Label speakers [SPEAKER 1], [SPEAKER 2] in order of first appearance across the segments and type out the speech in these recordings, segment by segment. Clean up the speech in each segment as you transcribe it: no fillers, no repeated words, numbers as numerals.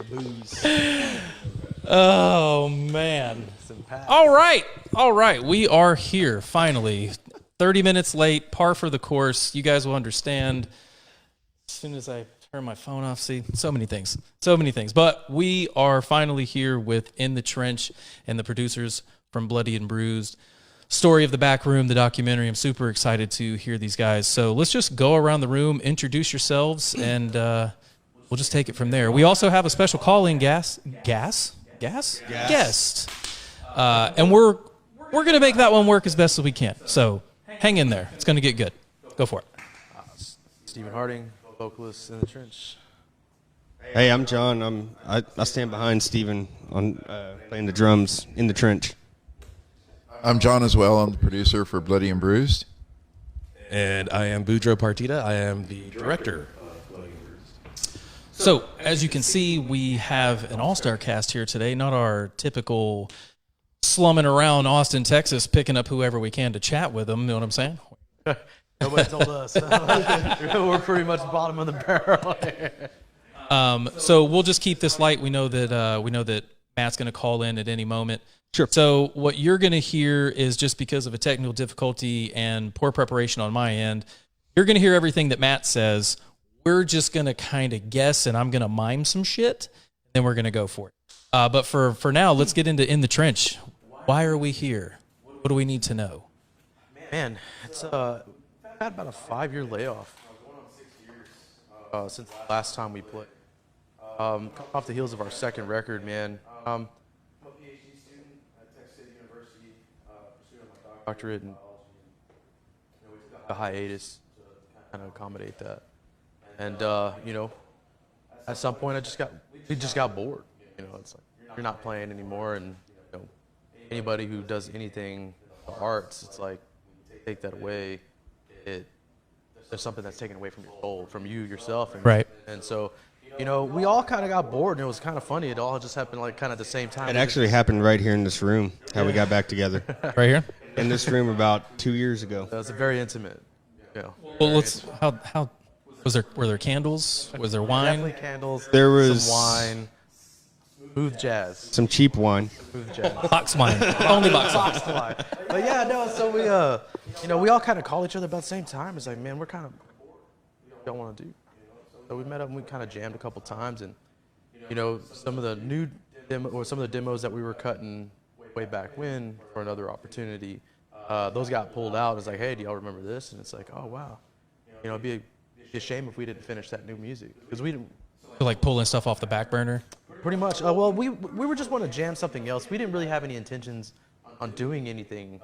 [SPEAKER 1] booze.
[SPEAKER 2] Oh, man. All right. We are here, finally. 30 minutes late, par for the course. You guys will understand as soon as I turn my phone off. See, so many things. But we are finally here with In the Trench and the producers from Bloody and Bruised. Story of the Back Room, the documentary. I'm super excited to hear these guys. So let's just go around the room, introduce yourselves, and we'll just take it from there. We also have a special call-in guest. And we're going to make that one work as best as we can. So hang in there. It's going to get good. Go for it.
[SPEAKER 1] Stephen Harding, vocalist In the Trench.
[SPEAKER 3] Hey, I'm John. I stand behind Steven on playing the drums in the trench.
[SPEAKER 4] I'm John as well. I'm the producer for Bloody and Bruised.
[SPEAKER 5] And I am Boudreaux Partita. I am the director of Bloody and Bruised.
[SPEAKER 2] So, as you can see, we have an all-star cast here today, not our typical slumming around Austin, Texas, picking up whoever we can to chat with them. You know what I'm saying?
[SPEAKER 1] Nobody told us. We're pretty much bottom of the barrel.
[SPEAKER 2] So we'll just keep this light. We know that Matt's going to call in at any moment.
[SPEAKER 3] Sure.
[SPEAKER 2] So what you're going to hear is, just because of a technical difficulty and poor preparation on my end, you're going to hear everything that Matt says. We're just going to kind of guess, and I'm going to mime some shit, and then we're going to go for it. But for now, let's get into In the Trench. Why are we here? What do we need to know?
[SPEAKER 1] Man, it's had about a 5-year layoff since the last time we played. Coming off the heels of our second record, man. I'm a PhD student at Texas State University, pursuing my doctorate, and we took a hiatus to kind of accommodate that. And at some point, we just got bored. It's like you're not playing anymore, and anybody who does anything in the arts, it's like take that away, there's something that's taken away from your soul, from you yourself, and,
[SPEAKER 2] right.
[SPEAKER 1] And so, we all kind of got bored, and it was kind of funny. It all just happened like kind of the same time.
[SPEAKER 3] It actually happened right here in this room. How we got back together.
[SPEAKER 2] Right here
[SPEAKER 3] in this room about 2 years ago.
[SPEAKER 1] It was very intimate.
[SPEAKER 2] Well, how were there candles? Was there wine?
[SPEAKER 1] Definitely candles.
[SPEAKER 3] There was
[SPEAKER 1] some wine. Smooth jazz.
[SPEAKER 3] Some cheap wine.
[SPEAKER 1] Smooth jazz.
[SPEAKER 2] Box wine. Only box
[SPEAKER 1] wine. But yeah, no, so we all kind of called each other about the same time. It's like, man, we're kind of don't want to do. So we met up and we kind of jammed a couple times, and some of the new some of the demos that we were cutting way back when for another opportunity, those got pulled out. It's like, hey, do y'all remember this? And it's like, oh wow, it'd be a shame if we didn't finish that new music, because we didn't.
[SPEAKER 2] Like pulling stuff off the back burner.
[SPEAKER 1] Pretty much. Well, we were just want to jam something else. We didn't really have any intentions on doing anything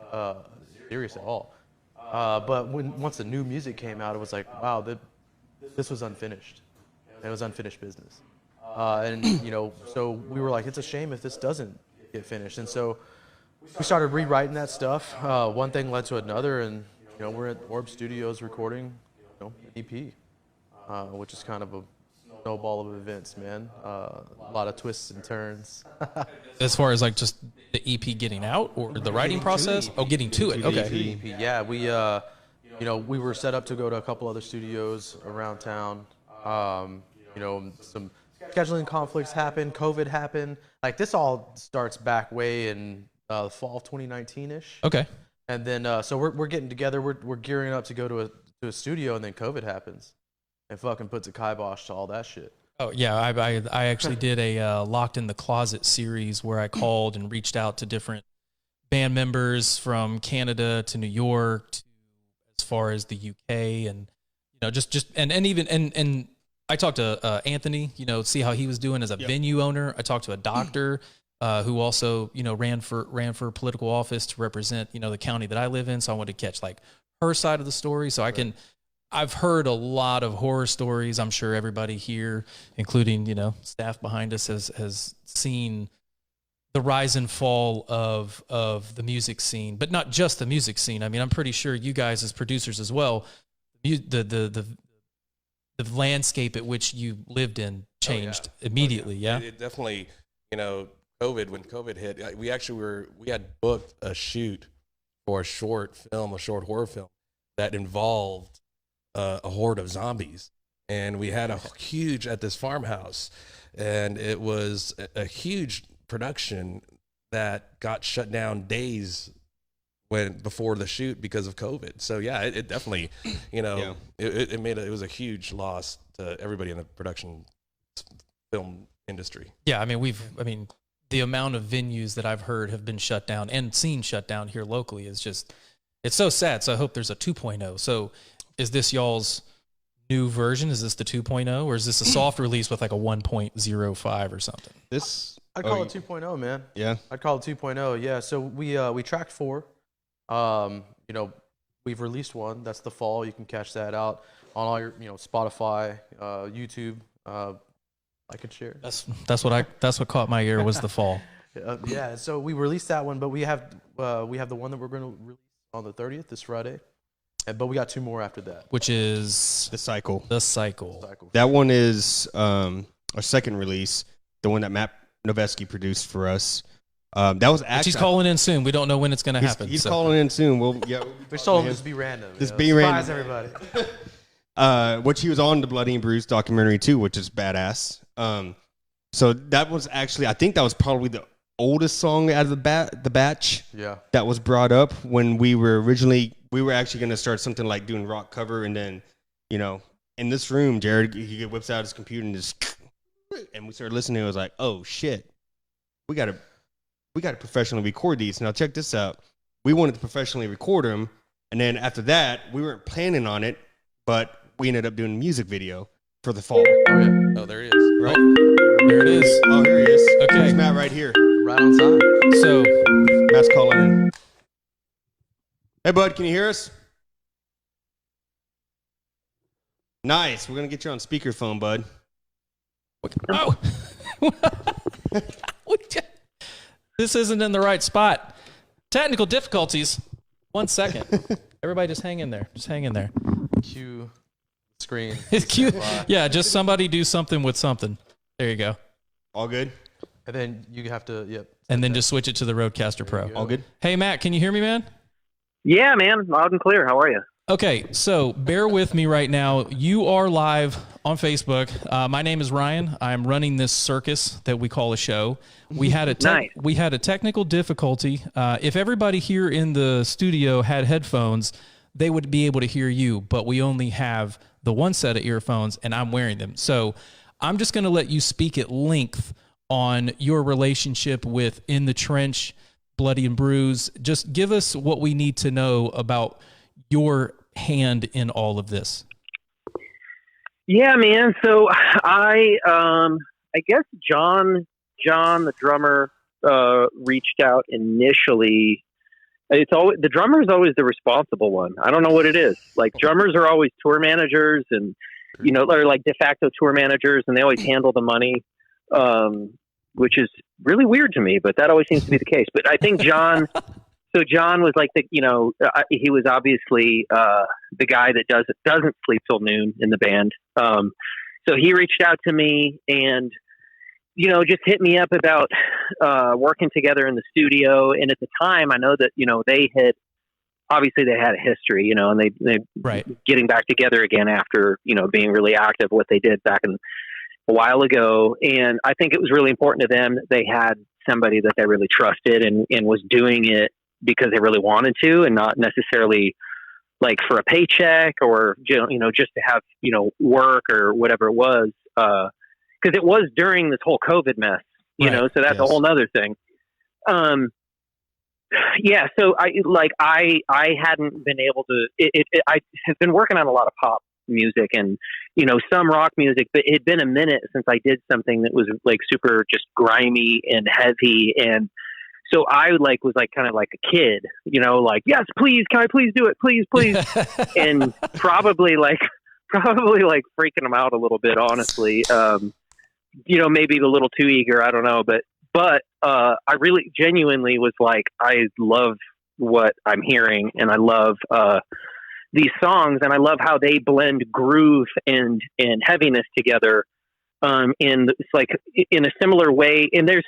[SPEAKER 1] serious at all. But once the new music came out, it was like, wow, this was unfinished. And it was unfinished business. So we were like, it's a shame if this doesn't get finished. And so we started rewriting that stuff. One thing led to another, and we're at Orb Studios recording an EP, which is kind of a snowball of events, man. A lot of twists and turns.
[SPEAKER 2] As far as like just the EP getting out, or the writing process? Oh, getting to it. Okay.
[SPEAKER 1] EP. Yeah, we were set up to go to a couple other studios around town. Some scheduling conflicts happened. COVID happened. Like, this all starts back way in the fall of 2019-ish.
[SPEAKER 2] Okay.
[SPEAKER 1] And then so we're getting together. We're gearing up to go to a studio, and then COVID happens. And fucking puts a kibosh to all that shit.
[SPEAKER 2] Oh, yeah. I actually did a Locked in the Closet series where I called and reached out to different band members from Canada to New York to as far as the UK, and and I talked to Anthony, see how he was doing as a venue owner. I talked to a doctor who also ran for political office to represent the county that I live in. So I wanted to catch like her side of the story, so I've heard a lot of horror stories. I'm sure everybody here, including, staff behind us, has seen the rise and fall of the music scene, but not just the music scene. I mean, I'm pretty sure you guys as producers as well, the landscape at which you lived in changed immediately. Yeah.
[SPEAKER 5] It definitely, COVID, when COVID hit, we had booked a shoot for a short horror film that involved a horde of zombies, and we had a huge at this farmhouse, and it was a huge production that got shut down days before the shoot because of COVID. So yeah, it definitely, it was a huge loss to everybody in the production film industry.
[SPEAKER 2] Yeah, I mean, the amount of venues that I've heard have been shut down and seen shut down here locally is just, it's so sad. So I hope there's a 2.0. So is this y'all's new version? Is this the 2.0, or is this a soft release with like a 1.05 or something?
[SPEAKER 1] I'd call it 2.0, man.
[SPEAKER 3] Yeah.
[SPEAKER 1] I'd call it 2.0. Yeah. So we tracked 4. We've released 1. That's the fall. You can catch that out on all your, Spotify, YouTube. I could share.
[SPEAKER 2] That's what caught my ear was the fall.
[SPEAKER 1] Yeah. So we released that one, but we have the one that we're going to release on the 30th this Friday. But we got 2 more after that.
[SPEAKER 2] Which is
[SPEAKER 3] The Cycle.
[SPEAKER 2] The Cycle.
[SPEAKER 3] That one is our second release, the one that Matt Noveski produced for us. That was actually.
[SPEAKER 2] He's calling in soon. We don't know when it's going to happen.
[SPEAKER 3] He's calling in soon. We'll
[SPEAKER 1] told him just be random.
[SPEAKER 3] Just be random.
[SPEAKER 1] Surprise everybody.
[SPEAKER 3] Which he was on the Bloody and Bruised documentary too, which is badass. So that was actually, I think that was probably the oldest song out of the batch.
[SPEAKER 1] Yeah.
[SPEAKER 3] That was brought up when we were actually going to start something like doing rock cover, and then, in this room, Jared, he whips out his computer and just, and we started listening. It was like, oh shit, we got to professionally record these. Now check this out. We wanted to professionally record them, and then after that, we weren't planning on it, but we ended up doing a music video for the fall.
[SPEAKER 5] Oh, there he is.
[SPEAKER 3] Right?
[SPEAKER 2] There it is.
[SPEAKER 3] Oh, here he is.
[SPEAKER 2] Okay.
[SPEAKER 3] There's Matt right here.
[SPEAKER 1] Right on time.
[SPEAKER 2] So
[SPEAKER 3] Matt's calling in. Hey, bud, can you hear us? Nice. We're going to get you on speakerphone, bud.
[SPEAKER 2] Oh. This isn't in the right spot. Technical difficulties. 1 second. Everybody just hang in there. Just hang in there.
[SPEAKER 1] Cue screen.
[SPEAKER 2] It's cute. Yeah, just somebody do something with something. There you go.
[SPEAKER 3] All good?
[SPEAKER 1] And then you have to, yep.
[SPEAKER 2] And then just switch it to the Rodecaster Pro.
[SPEAKER 1] go.
[SPEAKER 3] All good?
[SPEAKER 2] Hey, Matt, can you hear me, man?
[SPEAKER 6] Yeah, man, loud and clear. How are you?
[SPEAKER 2] Okay, so bear with me right now. You are live on Facebook. My name is Ryan. I'm running this circus that we call a show. We had a
[SPEAKER 6] Nice.
[SPEAKER 2] we had a technical difficulty. If everybody here in the studio had headphones, they would be able to hear you, but we only have the one set of earphones, and I'm wearing them. So I'm just going to let you speak at length on your relationship with In the Trench, Bloody and Bruised. Just give us what we need to know about your hand in all of this.
[SPEAKER 6] Yeah, man. So I guess John, the drummer, reached out initially. It's always the drummer is always the responsible one. I don't know what it is. Like drummers are always tour managers, and they're like de facto tour managers, and they always handle the money, which is really weird to me. But that always seems to be the case. But I think John. So John was like he was obviously the guy that doesn't sleep till noon in the band. So he reached out to me and, just hit me up about working together in the studio. And at the time, I know that, they had a history, and they
[SPEAKER 2] Right.
[SPEAKER 6] getting back together again after, being really active, what they did back in a while ago. And I think it was really important to them that they had somebody that they really trusted and was doing it because they really wanted to, and not necessarily like for a paycheck or, just to have, work or whatever it was. Cause it was during this whole COVID mess, so that's a whole nother thing. Yeah. So I hadn't been able to, I have been working on a lot of pop music and, some rock music, but it had been a minute since I did something that was like super just grimy and heavy. And so I was kind of like a kid, yes, please, can I please do it? Please, please. And probably freaking them out a little bit, honestly. Maybe a little too eager. I don't know. But I really genuinely was like, I love what I'm hearing, and I love these songs, and I love how they blend groove and heaviness together. And it's like in a similar way, and there's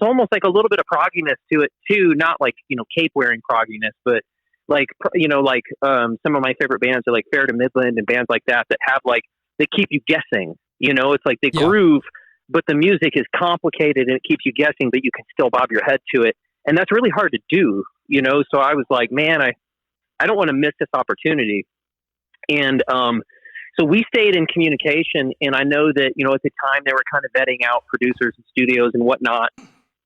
[SPEAKER 6] almost like a little bit of progginess to it too. Not like, cape wearing progginess, but some of my favorite bands are like Fair to Midland and bands like that have they keep you guessing, it's like they groove, but the music is complicated and it keeps you guessing, but you can still bob your head to it. And that's really hard to do, you know? So I was like, man, I don't want to miss this opportunity. And, so we stayed in communication, and I know that, you know, at the time they were kind of vetting out producers and studios and whatnot.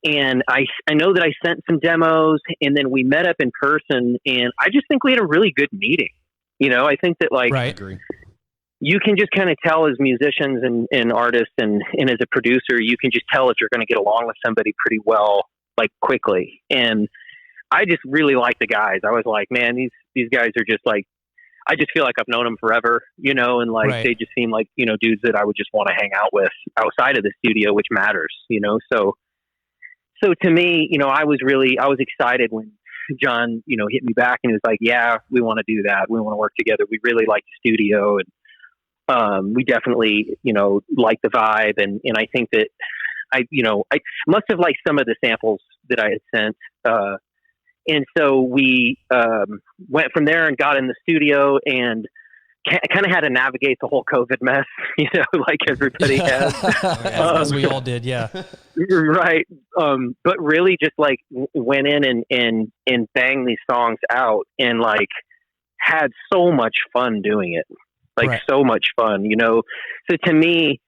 [SPEAKER 6] And I know that I sent some demos, and then we met up in person, and I just think we had a really good meeting. You know, I think that, like,
[SPEAKER 2] Right.
[SPEAKER 3] Agree.
[SPEAKER 6] you can just kind of tell as musicians and artists and as a producer, you can just tell if you're going to get along with somebody pretty well, like, quickly. And I just really like the guys. I was like, man, these guys are just like, I just feel like I've known them forever, you know, and like,
[SPEAKER 2] Right.
[SPEAKER 6] they just seem like, you know, dudes that I would just want to hang out with outside of the studio, which matters, you know? So to me, you know, I was excited when John, you know, hit me back and he was like, yeah, we want to do that. We want to work together. We really like the studio, and we definitely, you know, like the vibe. And I think that I must have liked some of the samples that I had sent. And so we went from there and got in the studio and kind of had to navigate the whole COVID mess, you know, like everybody has.
[SPEAKER 2] As we all did, yeah.
[SPEAKER 6] Right. But really just like went in and banged these songs out and like had so much fun doing it. Like
[SPEAKER 2] Right.
[SPEAKER 6] so much fun, you know? So to me,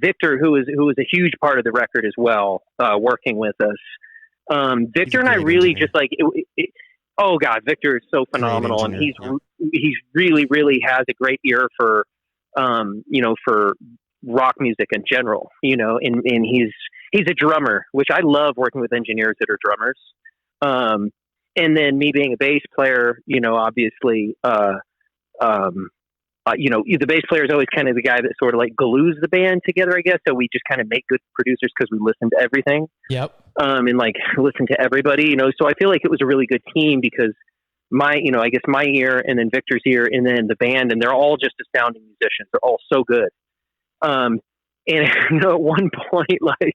[SPEAKER 6] Victor, who was a huge part of the record as well, working with us, Victor and I really
[SPEAKER 3] engineer.
[SPEAKER 6] just like, oh God, Victor is so phenomenal. And
[SPEAKER 3] engineer,
[SPEAKER 6] he's really, really has a great ear for, you know, for rock music in general, you know, and he's a drummer, which I love working with engineers that are drummers. And then me being a bass player, you know, obviously, you know, the bass player is always kind of the guy that sort of like glues the band together, I guess. So we just kind of make good producers because we listen to everything.
[SPEAKER 2] Yep.
[SPEAKER 6] And like listen to everybody, you know. So I feel like it was a really good team because I guess my ear and then Victor's ear and then the band, and they're all just astounding musicians. They're all so good. And you know, at one point, like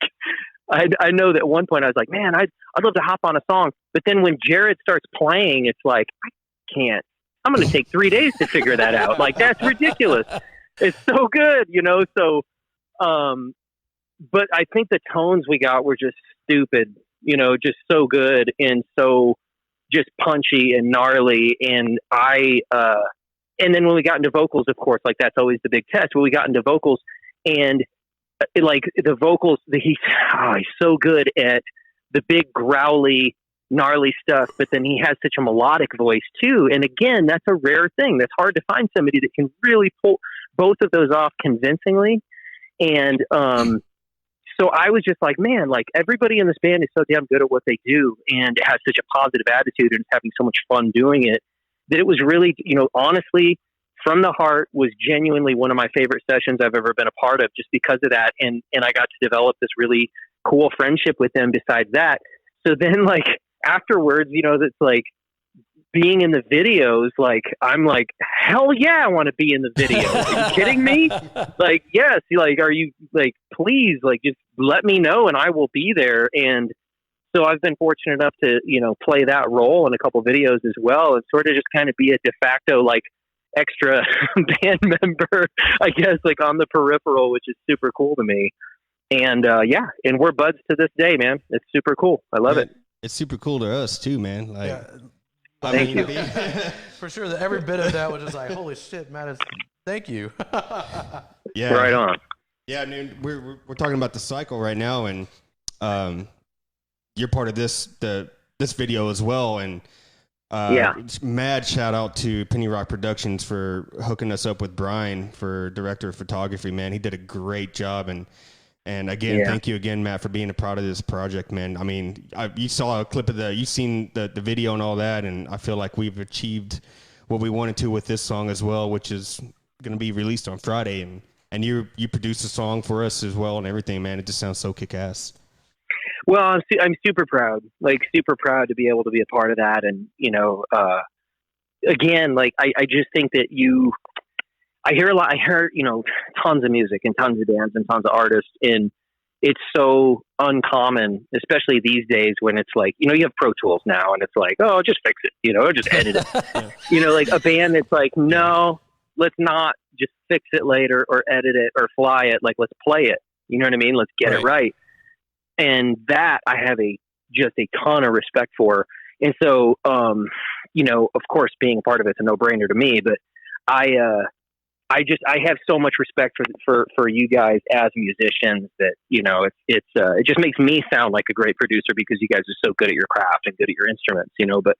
[SPEAKER 6] I know that at one point I was like, man, I'd love to hop on a song. But then when Jared starts playing, it's like, I can't. I'm going to take 3 days to figure that out. Like, that's ridiculous. It's so good, you know? So, but I think the tones we got were just stupid, you know, just so good and so just punchy and gnarly. And and then when we got into vocals, of course, like that's always the big test. When we got into vocals and like the vocals, he's so good at the big growly, gnarly stuff, but then he has such a melodic voice too. And again, that's a rare thing. That's hard to find somebody that can really pull both of those off convincingly. And so I was just like, man, like everybody in this band is so damn good at what they do and has such a positive attitude and is having so much fun doing it that it was really, you know, honestly, from the heart, was genuinely one of my favorite sessions I've ever been a part of just because of that. And I got to develop this really cool friendship with them besides that. So then like afterwards, you know, that's like being in the videos, like I'm like, hell yeah, I want to be in the video. Are you kidding me? Like, yes, like, are you like, please, like, just let me know and I will be there. And so I've been fortunate enough to, you know, play that role in a couple videos as well and sort of just kind of be a de facto, like, extra band member, I guess, like on the peripheral, which is super cool to me. And yeah, and we're buds to this day, man. It's super cool. I love it.
[SPEAKER 3] It's super cool to us too, man. Like,
[SPEAKER 1] Yeah.
[SPEAKER 6] Thank you.
[SPEAKER 1] For sure, that every bit of that was just like, holy shit, man! Thank you.
[SPEAKER 3] yeah,
[SPEAKER 6] Right on.
[SPEAKER 3] Yeah, I mean, we're talking about the cycle right now, and you're part of this video as well, and
[SPEAKER 6] Yeah.
[SPEAKER 3] mad shout out to Penny Rock Productions for hooking us up with Brian for director of photography. Man, he did a great job, and again,
[SPEAKER 6] Yeah.
[SPEAKER 3] thank you again, Matt, for being a part of this project, man. I mean, you saw a clip of you've seen the video and all that, and I feel like we've achieved what we wanted to with this song as well, which is going to be released on Friday, and you produced a song for us as well and everything, man. It just sounds so kick-ass.
[SPEAKER 6] Well, I'm super proud, like super proud to be able to be a part of that. And, you know, again, like I just think that I hear, you know, tons of music and tons of bands and tons of artists, and it's so uncommon, especially these days when it's like, you know, you have Pro Tools now and it's like, oh, just fix it, you know, just edit it. You know, like a band that's like, no, let's not just fix it later or edit it or fly it. Like, let's play it. You know what I mean? Let's get it right. And that I have just a ton of respect for. And so, you know, of course, being a part of it's a no-brainer to me, but I have so much respect for you guys as musicians that, you know, it just makes me sound like a great producer because you guys are so good at your craft and good at your instruments, you know, but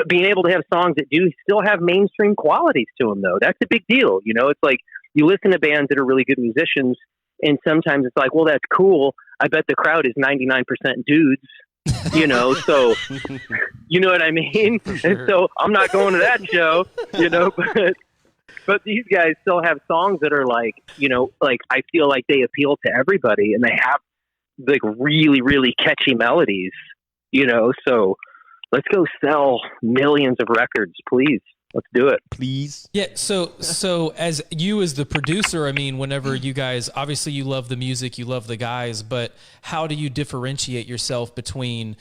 [SPEAKER 6] being able to have songs that do still have mainstream qualities to them, though, that's a big deal. You know, it's like you listen to bands that are really good musicians, and sometimes it's like, well, that's cool. I bet the crowd is 99% dudes, you know, so you know what I mean? Sure. And so I'm not going to that show, you know, but these guys still have songs that are like, you know, like I feel like they appeal to everybody, and they have like really, really catchy melodies, you know, so let's go sell millions of records, please. Let's do it.
[SPEAKER 3] Please.
[SPEAKER 2] Yeah. So as the producer, I mean, whenever you guys, obviously you love the music, you love the guys, but how do you differentiate yourself between,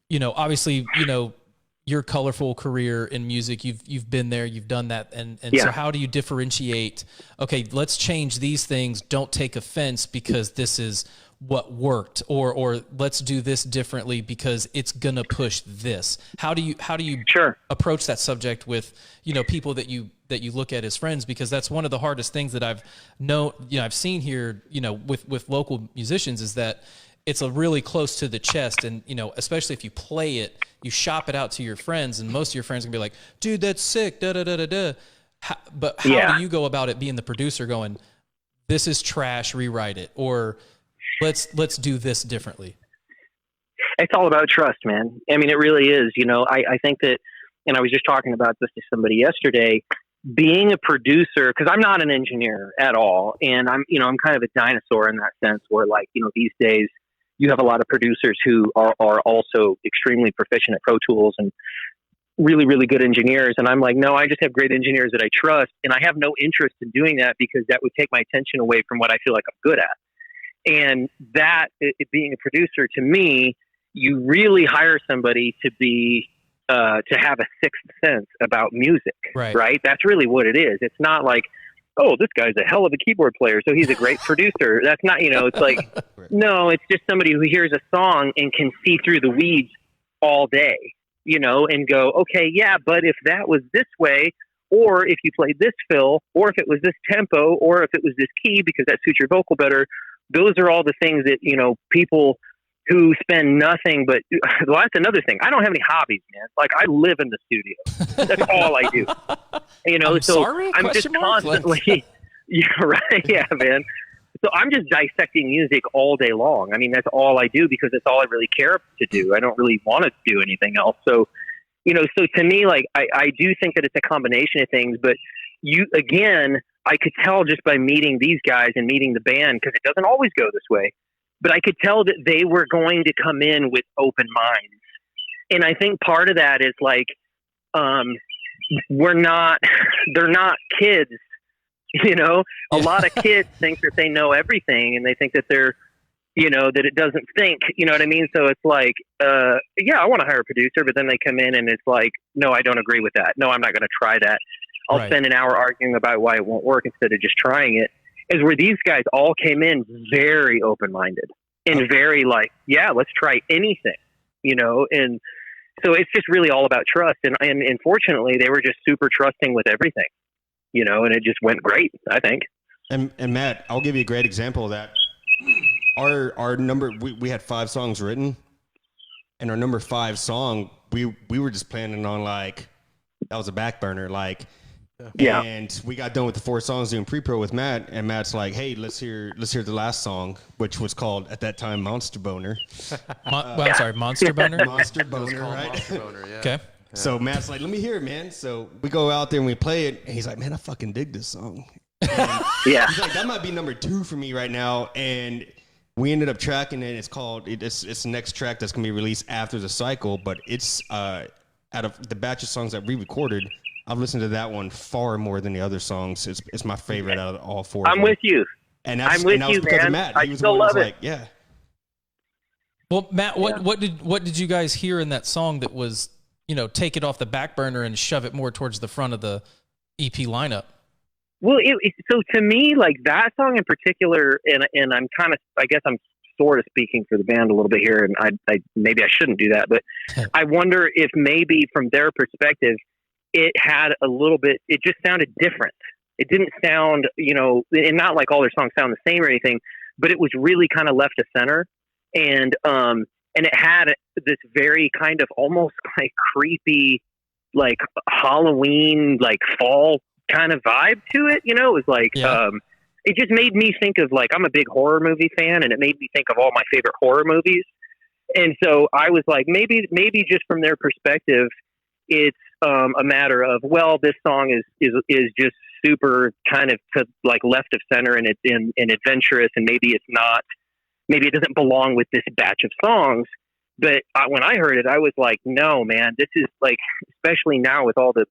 [SPEAKER 2] you know, obviously, you know, your colorful career in music, you've been there, you've done that. And so how do you differentiate, okay, let's change these things. Don't take offense because this is what worked, or let's do this differently because it's going to push this. How do you
[SPEAKER 6] sure.
[SPEAKER 2] approach that subject with, you know, people that you look at as friends? Because that's one of the hardest things that I've seen here, you know, with local musicians, is that it's a really close to the chest. And, you know, especially if you play it, you shop it out to your friends, and most of your friends are gonna be like, dude, that's sick, da da da da da. But how do you go about it being the producer going, this is trash, rewrite it, or let's do this differently?
[SPEAKER 6] It's all about trust, man. I mean, it really is. You know, I think that, and I was just talking about this to somebody yesterday, being a producer, because I'm not an engineer at all. And I'm kind of a dinosaur in that sense where, like, you know, these days you have a lot of producers who are also extremely proficient at Pro Tools and really, really good engineers. And I'm like, no, I just have great engineers that I trust. And I have no interest in doing that because that would take my attention away from what I feel like I'm good at. And that, being a producer, to me, you really hire somebody to be to have a sixth sense about music, right? That's really what it is. It's not like, oh, this guy's a hell of a keyboard player, so he's a great producer. That's not, you know, it's like, no, it's just somebody who hears a song and can see through the weeds all day, you know, and go, okay, yeah, but if that was this way, or if you played this fill, or if it was this tempo, or if it was this key because that suits your vocal better. Those are all the things that, you know, people who spend nothing but, well, that's another thing. I don't have any hobbies, man. Like, I live in the studio. That's all I do. You know, I'm just constantly, yeah, right. Yeah, man. So I'm just dissecting music all day long. I mean, that's all I do because it's all I really care to do. I don't really want to do anything else. So, you know, so to me, like, I do think that it's a combination of things, but I could tell just by meeting these guys and meeting the band, because it doesn't always go this way, but I could tell that they were going to come in with open minds. And I think part of that is like, they're not kids, you know, a lot of kids think that they know everything, and they think that they're, you know, that it doesn't think, you know what I mean? So it's like, yeah, I want to hire a producer, but then they come in and it's like, no, I don't agree with that. No, I'm not going to try that. I'll spend an hour arguing about why it won't work instead of just trying it. Is where these guys all came in very open-minded and very like, yeah, let's try anything, you know? And so it's just really all about trust. And fortunately, they were just super trusting with everything, you know, and it just went great, I think.
[SPEAKER 3] And Matt, I'll give you a great example of that. Our number, we had 5 songs written, and our number 5 song, we were just planning on, like, that was a back burner, like. Yeah. And we got done with the 4 songs doing pre-pro with Matt, and Matt's like, hey, let's hear the last song, which was called at that time Monster Boner.
[SPEAKER 2] I'm sorry, Monster Boner?
[SPEAKER 3] Monster Boner, right?
[SPEAKER 1] Monster Boner, yeah.
[SPEAKER 2] Okay.
[SPEAKER 3] So Matt's like, let me hear it, man. So we go out there and we play it, and he's like, man, I fucking dig this song.
[SPEAKER 6] Yeah.
[SPEAKER 3] He's like, that might be number 2 for me right now. And we ended up tracking it. It's called, it's the next track that's going to be released after the cycle, but it's out of the batch of songs that we recorded, I've listened to that one far more than the other songs. It's my favorite out of all 4.
[SPEAKER 6] I'm with you.
[SPEAKER 3] And
[SPEAKER 6] I'm with you, man.
[SPEAKER 3] Matt.
[SPEAKER 6] I still love it.
[SPEAKER 3] Like, yeah.
[SPEAKER 2] Well, Matt, what did you guys hear in that song that was, you know, take it off the back burner and shove it more towards the front of the EP lineup?
[SPEAKER 6] Well, so to me, like that song in particular, and I'm kind of, I guess I'm sort of speaking for the band a little bit here, and I maybe I shouldn't do that, but I wonder if maybe from their perspective, it had a little bit, it just sounded different. It didn't sound, and not like all their songs sound the same or anything, but it was really kind of left of center, and it had this very kind of almost like creepy, like Halloween, like fall kind of vibe to it. It was like, it just made me think of, like, I'm a big horror movie fan, and it made me think of all my favorite horror movies. And so I was like, maybe just from their perspective, it's a matter of, well, this song is just super kind of like left of center and adventurous, and maybe it doesn't belong with this batch of songs. But when I heard it, I was like, no, man, this is like, especially now with all the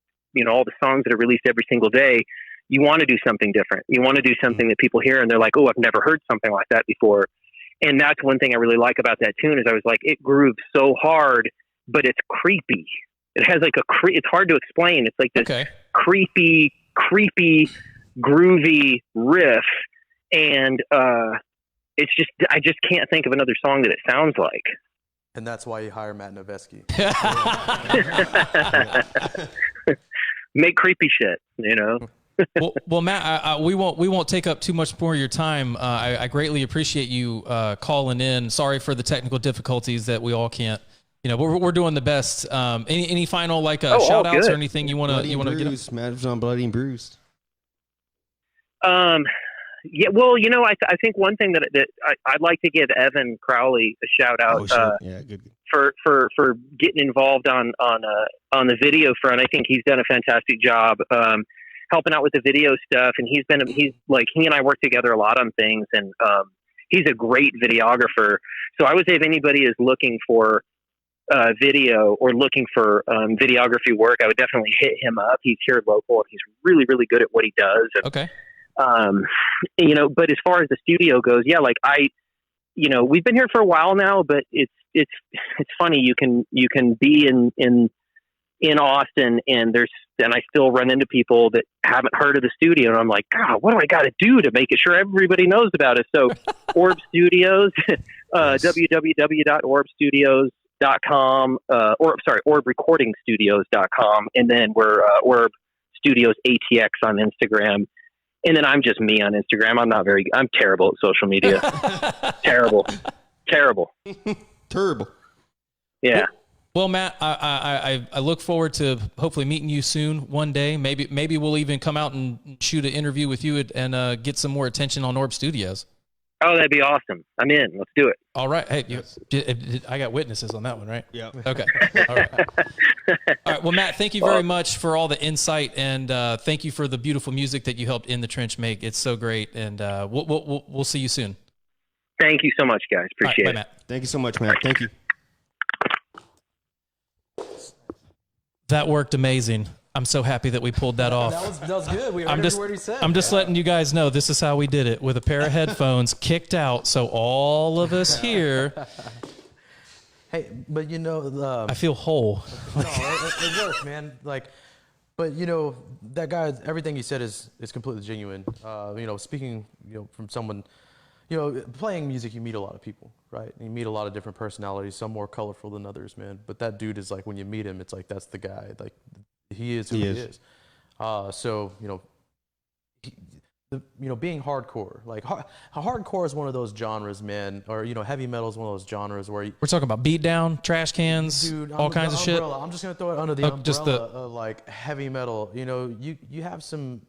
[SPEAKER 6] songs that are released every single day, you want to do something different. You want to do something that people hear and they're like, oh, I've never heard something like that before. And that's one thing I really like about that tune is I was like, it grooves so hard, but it's creepy. It has like it's hard to explain. It's like this creepy, groovy riff. And it's just, I just can't think of another song that it sounds like.
[SPEAKER 1] And that's why you hire Matt Noveski.
[SPEAKER 6] Make creepy shit,
[SPEAKER 2] well, Matt, we won't take up too much more of your time. I greatly appreciate you calling in. Sorry for the technical difficulties that we all can't. We're doing the best. Any final shout outs or anything you want to get up?
[SPEAKER 3] Matt was on Bloody and Bruised.
[SPEAKER 6] Yeah, well, I think one thing that I'd like to give Evan Crowley a shout out
[SPEAKER 3] Good.
[SPEAKER 6] for getting involved on the video front. I think he's done a fantastic job helping out with the video stuff, and he and I work together a lot on things, and he's a great videographer. So I would say if anybody is looking for video or looking for videography work, I would definitely hit him up. He's here local, and he's really, really good at what he does. And,
[SPEAKER 2] okay.
[SPEAKER 6] But as far as the studio goes, we've been here for a while now, but it's funny. You can be in Austin and I still run into people that haven't heard of the studio, and I'm like, God, what do I got to do to make it sure everybody knows about it? So Orb Studios, www.orbstudios.com, orbrecordingstudios.com. And then we're, Orb Studios ATX on Instagram. And then I'm just me on Instagram. I'm terrible at social media. Terrible. Yeah.
[SPEAKER 2] Well, Matt, I look forward to hopefully meeting you soon one day. Maybe we'll even come out and shoot an interview with you and get some more attention on Orb Studios.
[SPEAKER 6] Oh, that'd be awesome. I'm in. Let's do it.
[SPEAKER 2] All right. Hey, I got witnesses on that one, right?
[SPEAKER 3] Yeah.
[SPEAKER 2] Okay. All right. All right. Well, Matt, thank you very much for all the insight, and thank you for the beautiful music that you helped In the Trench make. It's so great, and we'll see you soon.
[SPEAKER 6] Thank you so much, guys. Appreciate
[SPEAKER 2] it.
[SPEAKER 6] Bye,
[SPEAKER 2] Matt.
[SPEAKER 3] Thank you so much, Matt. Thank you.
[SPEAKER 2] That worked amazing. I'm so happy that we pulled that off.
[SPEAKER 1] That was good. We heard every word he said.
[SPEAKER 2] I'm just letting you guys know this is how we did it, with a pair of headphones kicked out, so all of us here.
[SPEAKER 1] Hey, but
[SPEAKER 2] I feel whole.
[SPEAKER 1] No, it works, man. But that guy, everything he said is completely genuine. Speaking, from someone, playing music, you meet a lot of people, right? You meet a lot of different personalities, some more colorful than others, man. But that dude is like, when you meet him, it's like, that's the guy. Like, he is who he is. Being hardcore, hardcore is one of those genres, man, or heavy metal is one of those genres where
[SPEAKER 2] we're talking about beatdown, trash cans,
[SPEAKER 1] dude,
[SPEAKER 2] all kinds of shit.
[SPEAKER 1] I'm just gonna throw it under the umbrella of heavy metal. You have some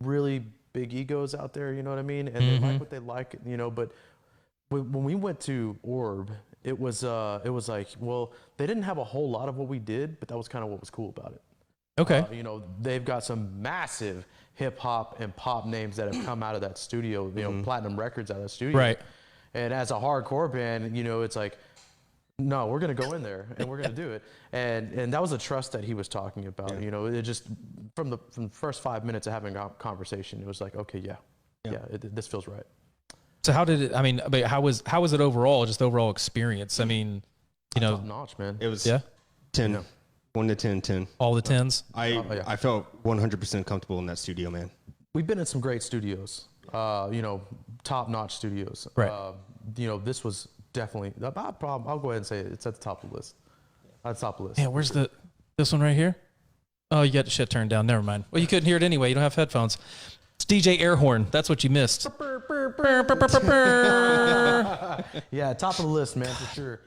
[SPEAKER 1] really big egos out there, you know what I mean, and they like what they like, But when we went to Orb, it was like, well, they didn't have a whole lot of what we did, but that was kind of what was cool about it.
[SPEAKER 2] Okay.
[SPEAKER 1] They've got some massive hip hop and pop names that have come out of that studio, platinum records out of that studio.
[SPEAKER 2] Right.
[SPEAKER 1] And as a hardcore band, it's like, no, we're going to go in there and we're going to do it. And that was the trust that he was talking about. It just, from the first 5 minutes of having a conversation, it was like, okay, this feels right.
[SPEAKER 2] So how did it, but how was it overall, just overall experience? Top
[SPEAKER 1] notch, man.
[SPEAKER 3] It was
[SPEAKER 1] 10.
[SPEAKER 3] 1 to 10, 10.
[SPEAKER 2] All the 10s?
[SPEAKER 3] I felt 100% comfortable in that studio, man.
[SPEAKER 1] We've been in some great studios, top-notch studios.
[SPEAKER 2] Right.
[SPEAKER 1] This was definitely, I'll go ahead and say it's at the top of the list. At the top of the list.
[SPEAKER 2] Yeah, where's this one right here? Oh, you got the shit turned down. Never mind. Well, you couldn't hear it anyway. You don't have headphones. It's DJ Airhorn. That's what you missed.
[SPEAKER 1] Yeah, top of the list, man, for sure.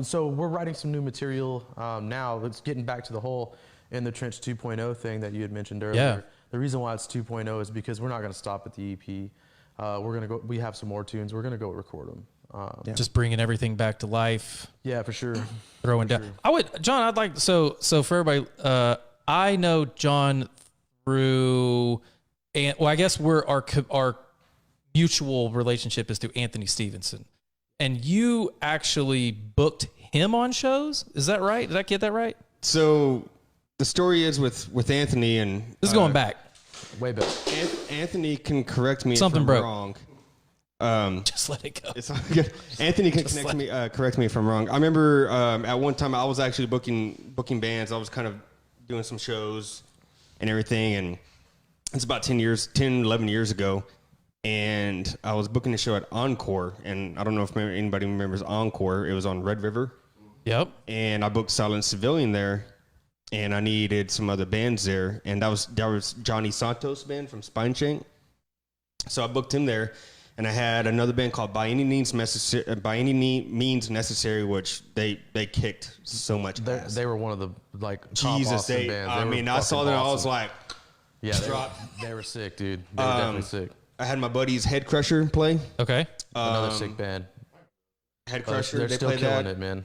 [SPEAKER 1] So we're writing some new material now. It's getting back to the whole In the Trench 2.0 thing that you had mentioned earlier.
[SPEAKER 2] Yeah.
[SPEAKER 1] The reason why it's 2.0 is because we're not going to stop at the EP. We're gonna go. We have some more tunes. We're gonna go record them.
[SPEAKER 2] Just bringing everything back to life.
[SPEAKER 1] Yeah, for sure.
[SPEAKER 2] Throwing down. I would, John. I'd like so for everybody. I know John through, and well, I guess our mutual relationship is through Anthony Stevenson, and you actually booked him on shows. Is that right? Did I get that right?
[SPEAKER 3] So the story is with Anthony, and
[SPEAKER 2] This is going back.
[SPEAKER 1] Way back.
[SPEAKER 3] Anthony can correct me
[SPEAKER 2] Something
[SPEAKER 3] if I'm
[SPEAKER 2] broke.
[SPEAKER 3] wrong.
[SPEAKER 2] Just let it go.
[SPEAKER 3] It's all good. Anthony can correct me if I'm wrong. I remember at one time I was actually booking bands. I was kind of doing some shows and everything, and it's about 10, 11 years ago. And I was booking a show at Encore, and I don't know if anybody remembers Encore. It was on Red River.
[SPEAKER 2] Yep.
[SPEAKER 3] And I booked Silent Civilian there, and I needed some other bands there, and that was Johnny Santos' band from Spine Shank. So I booked him there, and I had another band called By Any Means Necessary, which they kicked so much ass.
[SPEAKER 1] They were one of the top
[SPEAKER 3] Jesus,
[SPEAKER 1] Austin bands.
[SPEAKER 3] I saw them. I was like,
[SPEAKER 1] yeah, they were sick, dude. They were definitely sick.
[SPEAKER 3] I had my buddies Head Crusher play.
[SPEAKER 2] Okay.
[SPEAKER 1] Another sick band.
[SPEAKER 3] Head Crusher,
[SPEAKER 1] They're
[SPEAKER 3] they
[SPEAKER 1] still
[SPEAKER 3] played
[SPEAKER 1] killing
[SPEAKER 3] that.
[SPEAKER 1] it, man.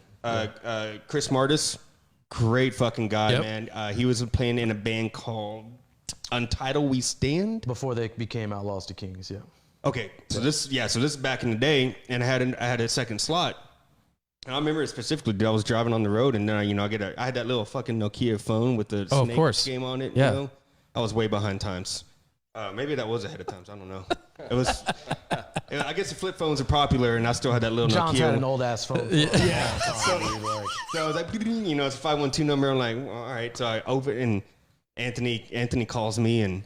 [SPEAKER 3] Chris Martis, great fucking guy,
[SPEAKER 2] Yep.
[SPEAKER 3] man. He was playing in a band called Untitled We Stand.
[SPEAKER 1] Before they became Outlaws to Kings, yeah.
[SPEAKER 3] Okay, so this is back in the day, and I had a second slot. And I remember specifically, dude, I was driving on the road, and then I had that little fucking Nokia phone with the
[SPEAKER 2] of
[SPEAKER 3] Snake
[SPEAKER 2] course.
[SPEAKER 3] game on it.
[SPEAKER 2] Yeah.
[SPEAKER 3] You know? I was way behind times. Maybe that was ahead of times. I don't know. It was. I guess the flip phones are popular, and I still had that little
[SPEAKER 1] John's
[SPEAKER 3] Nokia.
[SPEAKER 1] had an old ass phone.
[SPEAKER 3] Yeah. So I was like, it's a 512 number. I'm like, well, all right. So I open, and Anthony calls me, and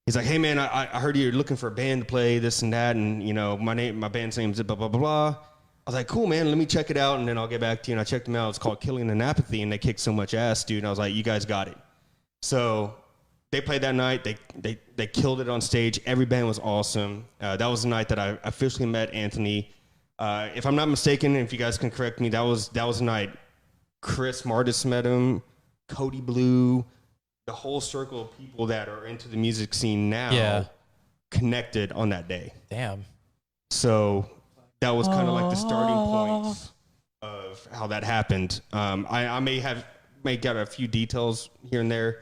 [SPEAKER 3] he's like, hey man, I heard you're looking for a band to play this and that, and my band's name is blah blah blah blah. I was like, cool man, let me check it out, and then I'll get back to you. And I checked them out. It's called Killing an Apathy, and they kicked so much ass, dude. And I was like, you guys got it. So they played that night. They killed it on stage. Every band was awesome. That was the night that I officially met Anthony. If I'm not mistaken, if you guys can correct me, that was the night Chris Martis met him, Cody Blue, the whole circle of people that are into the music scene now connected on that day.
[SPEAKER 2] Damn.
[SPEAKER 3] So that was kind of like the starting point of how that happened. I may got a few details here and there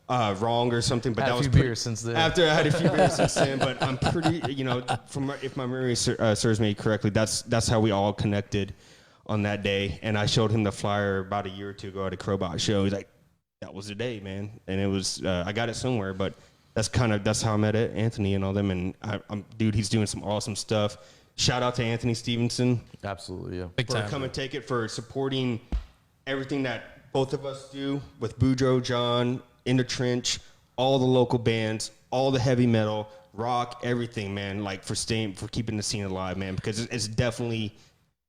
[SPEAKER 3] wrong or something, but
[SPEAKER 1] Had
[SPEAKER 3] that
[SPEAKER 1] a
[SPEAKER 3] was
[SPEAKER 1] few beers since then.
[SPEAKER 3] after I had a few beers since then. But I'm pretty, if my memory serves me correctly, that's how we all connected on that day. And I showed him the flyer about a year or two ago at a Crowbot show. He's like, that was the day, man. And it was, I got it somewhere, but that's how I met Anthony and all them. And dude, he's doing some awesome stuff. Shout out to Anthony Stevenson.
[SPEAKER 1] Absolutely, yeah.
[SPEAKER 2] Big
[SPEAKER 3] For
[SPEAKER 2] time.
[SPEAKER 3] Come and Take It, for supporting everything that both of us do with Boudreaux, John, In the Trench, all the local bands, all the heavy metal, rock, everything, man. Like for keeping the scene alive, man. Because it's definitely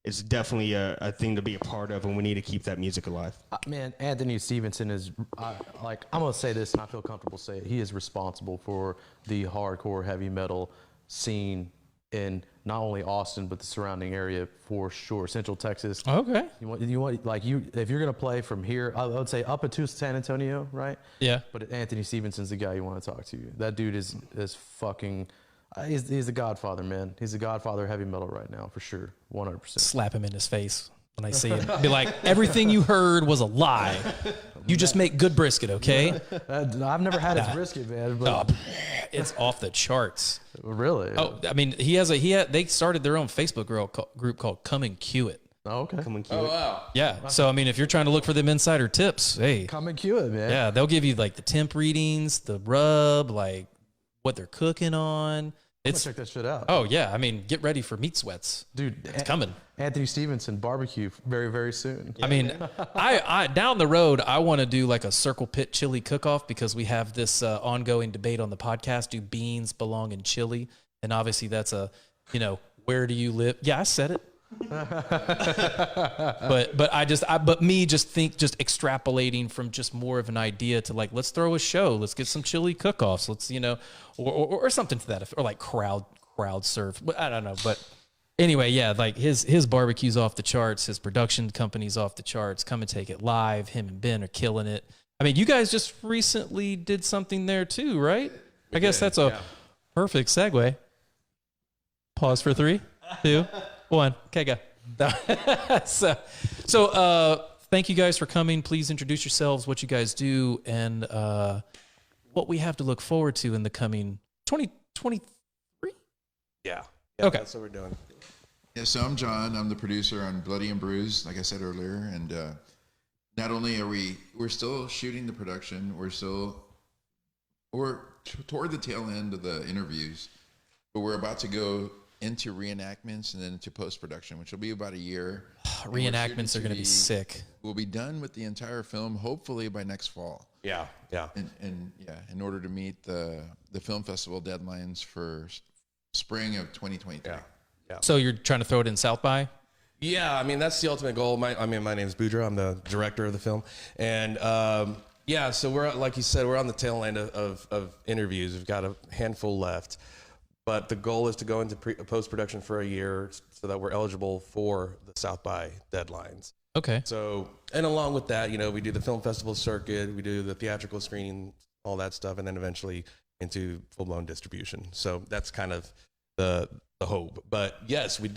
[SPEAKER 3] a thing to be a part of, and we need to keep that music alive.
[SPEAKER 1] Man, Anthony Stevenson is, I'm going to say this, and I feel comfortable saying it. He is responsible for the hardcore heavy metal scene in not only Austin, but the surrounding area for sure. Central Texas.
[SPEAKER 2] Okay.
[SPEAKER 1] If you're going to play from here, I would say up to San Antonio, right?
[SPEAKER 2] Yeah.
[SPEAKER 1] But Anthony Stevenson's the guy you want to talk to. That dude is fucking, he's the godfather, man. He's the godfather of heavy metal right now, for sure. 100%.
[SPEAKER 2] Slap him in his face when I see him. Be like, everything you heard was a lie. You just make good brisket, okay?
[SPEAKER 1] I've never had his brisket, man. But
[SPEAKER 2] It's off the charts.
[SPEAKER 1] really?
[SPEAKER 2] Oh, I mean, they started their own Facebook group called Come and Cue It.
[SPEAKER 1] Oh, okay.
[SPEAKER 3] Come and cue it.
[SPEAKER 5] Wow.
[SPEAKER 2] Yeah. So, I mean, if you're trying to look for them insider tips, hey,
[SPEAKER 1] Come and cue it, man.
[SPEAKER 2] yeah, they'll give you like the temp readings, the rub, like what they're cooking on.
[SPEAKER 1] I'm gonna
[SPEAKER 2] It's
[SPEAKER 1] check that shit out.
[SPEAKER 2] oh yeah. I mean, get ready for meat sweats,
[SPEAKER 1] Dude,
[SPEAKER 2] It's coming.
[SPEAKER 1] Anthony Stevenson barbecue very, very soon.
[SPEAKER 2] I mean, I down the road, I want to do like a circle pit chili cook-off because we have this ongoing debate on the podcast. Do beans belong in chili? And obviously, that's a, where do you live? Yeah, I said it. but me just extrapolating from just more of an idea to like, let's throw a show, let's get some chili cook-offs, let's or something to that, or like crowd serve. But I don't know, but. Anyway, yeah, like his barbecue's off the charts. His production company's off the charts. Come and Take It live. Him and Ben are killing it. I mean, you guys just recently did something there too, right? I guess that's a perfect segue. Pause for 3, 2, 1. Okay, go. So, thank you guys for coming. Please introduce yourselves, what you guys do, and what we have to look forward to in the coming 2023.
[SPEAKER 5] Yeah.
[SPEAKER 2] Okay.
[SPEAKER 5] That's what we're doing.
[SPEAKER 4] Yeah, so I'm John. I'm the producer on Bloody and Bruised, like I said earlier. And not only are we're still shooting the production, we're toward the tail end of the interviews, but we're about to go into reenactments and then into post-production, which will be about a year.
[SPEAKER 2] Reenactments are going to be sick.
[SPEAKER 4] We'll be done with the entire film, hopefully by next fall.
[SPEAKER 5] Yeah.
[SPEAKER 4] And in order to meet the film festival deadlines for spring of 2023.
[SPEAKER 5] Yeah.
[SPEAKER 2] So you're trying to throw it in South by?
[SPEAKER 5] Yeah, I mean, that's the ultimate goal. My name is Boudreaux. I'm the director of the film. And so we're, like you said, we're on the tail end of interviews. We've got a handful left. But the goal is to go into post-production for a year so that we're eligible for the South by deadlines.
[SPEAKER 2] Okay.
[SPEAKER 5] So, and along with that, we do the film festival circuit, we do the theatrical screening, all that stuff, and then eventually into full-blown distribution. So that's kind of the hope. But yes, we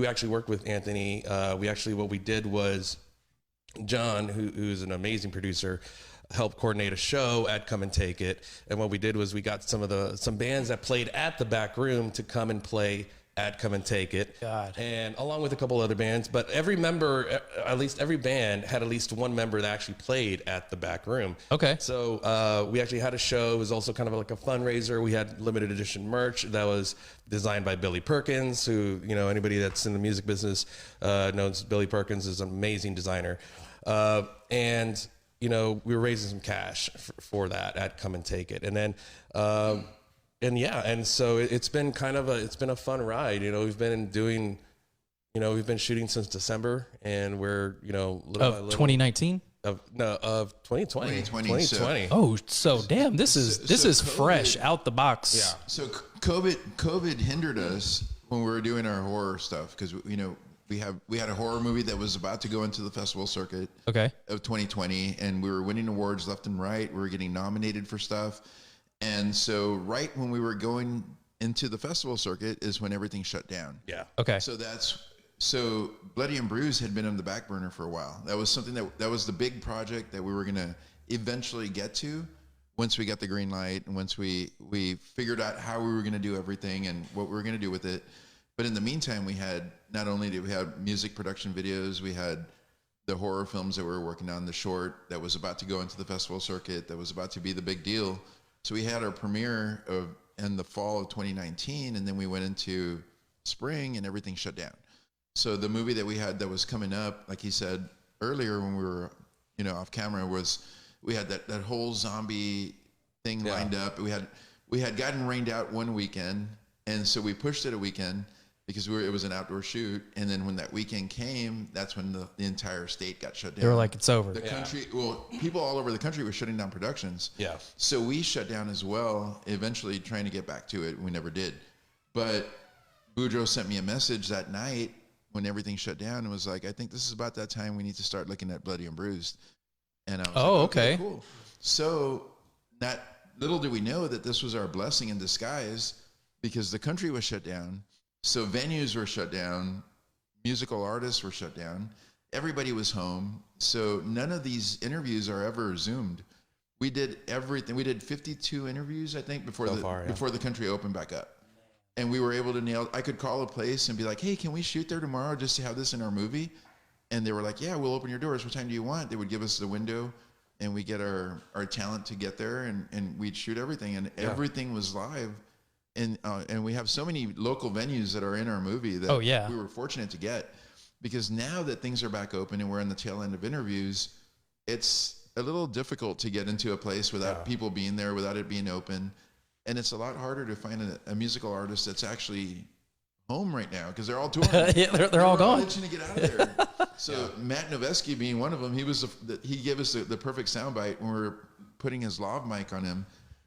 [SPEAKER 5] actually worked with Anthony. What we did was John, who's an amazing producer, helped coordinate a show at Come and Take It. And what we did was we got some bands that played at the back room to come and play at Come and Take It.
[SPEAKER 2] God.
[SPEAKER 5] And along with a couple other bands, but every member, at least every band had at least one member that actually played at the back room.
[SPEAKER 2] Okay.
[SPEAKER 5] So we actually had a show. It was also kind of like a fundraiser. We had limited edition merch that was designed by Billy Perkins, who, anybody that's in the music business knows Billy Perkins is an amazing designer. And we were raising some cash for that at Come and Take It. And then, and so it's been it's been a fun ride. We've been shooting since December, and we're, little by little.
[SPEAKER 2] 2019?
[SPEAKER 5] Of 2020.
[SPEAKER 4] 2020.
[SPEAKER 2] Oh, so damn, this is
[SPEAKER 4] COVID,
[SPEAKER 2] fresh out the box.
[SPEAKER 5] Yeah.
[SPEAKER 4] So COVID hindered us when we were doing our horror stuff because we had a horror movie that was about to go into the festival circuit
[SPEAKER 2] Okay.
[SPEAKER 4] of 2020, and we were winning awards left and right. We were getting nominated for stuff, and so right when we were going into the festival circuit is when everything shut down.
[SPEAKER 5] Yeah.
[SPEAKER 2] Okay.
[SPEAKER 4] So Bloody and Bruised had been on the back burner for a while. That was something that was the big project that we were gonna eventually get to once we got the green light and once we figured out how we were gonna do everything and what we were gonna do with it. But in the meantime, we had, not only did we have music production videos, we had the horror films that we were working on, the short that was about to go into the festival circuit, that was about to be the big deal. So we had our premiere in the fall of 2019, and then we went into spring and everything shut down. So the movie that we had that was coming up, like he said earlier when we were, off camera, was we had that whole zombie thing lined up. We had gotten rained out one weekend, and so we pushed it a weekend because it was an outdoor shoot. And then when that weekend came, that's when the entire state got shut down.
[SPEAKER 2] They were like, it's over.
[SPEAKER 4] The country, people all over the country were shutting down productions.
[SPEAKER 5] Yeah.
[SPEAKER 4] So we shut down as well, eventually trying to get back to it. We never did. But Boudreaux sent me a message that night when everything shut down and was like, I think this is about that time we need to start looking at Bloody and Bruised. And I was like, okay, cool. So not little did we know that this was our blessing in disguise because the country was shut down. So venues were shut down, musical artists were shut down, everybody was home. So none of these interviews are ever Zoomed. We did everything. We did 52 interviews, I think, before the country opened back up. And we were able to nail, I could call a place and be like, hey, can we shoot there tomorrow just to have this in our movie? And they were like, yeah, we'll open your doors. What time do you want? They would give us the window and we get our talent to get there and we'd shoot everything. And everything was live. and we have so many local venues that are in our movie that
[SPEAKER 2] Oh, yeah.
[SPEAKER 4] we were fortunate to get, because now that things are back open and we're in the tail end of interviews, it's a little difficult to get into a place without people being there, without it being open. And it's a lot harder to find a musical artist that's actually home right now, because they're all touring.
[SPEAKER 2] Yeah, they're all gone.
[SPEAKER 4] Itching to get out of there. So Matt Noveski being one of them, he gave us the perfect soundbite when we were putting his lav mic on him.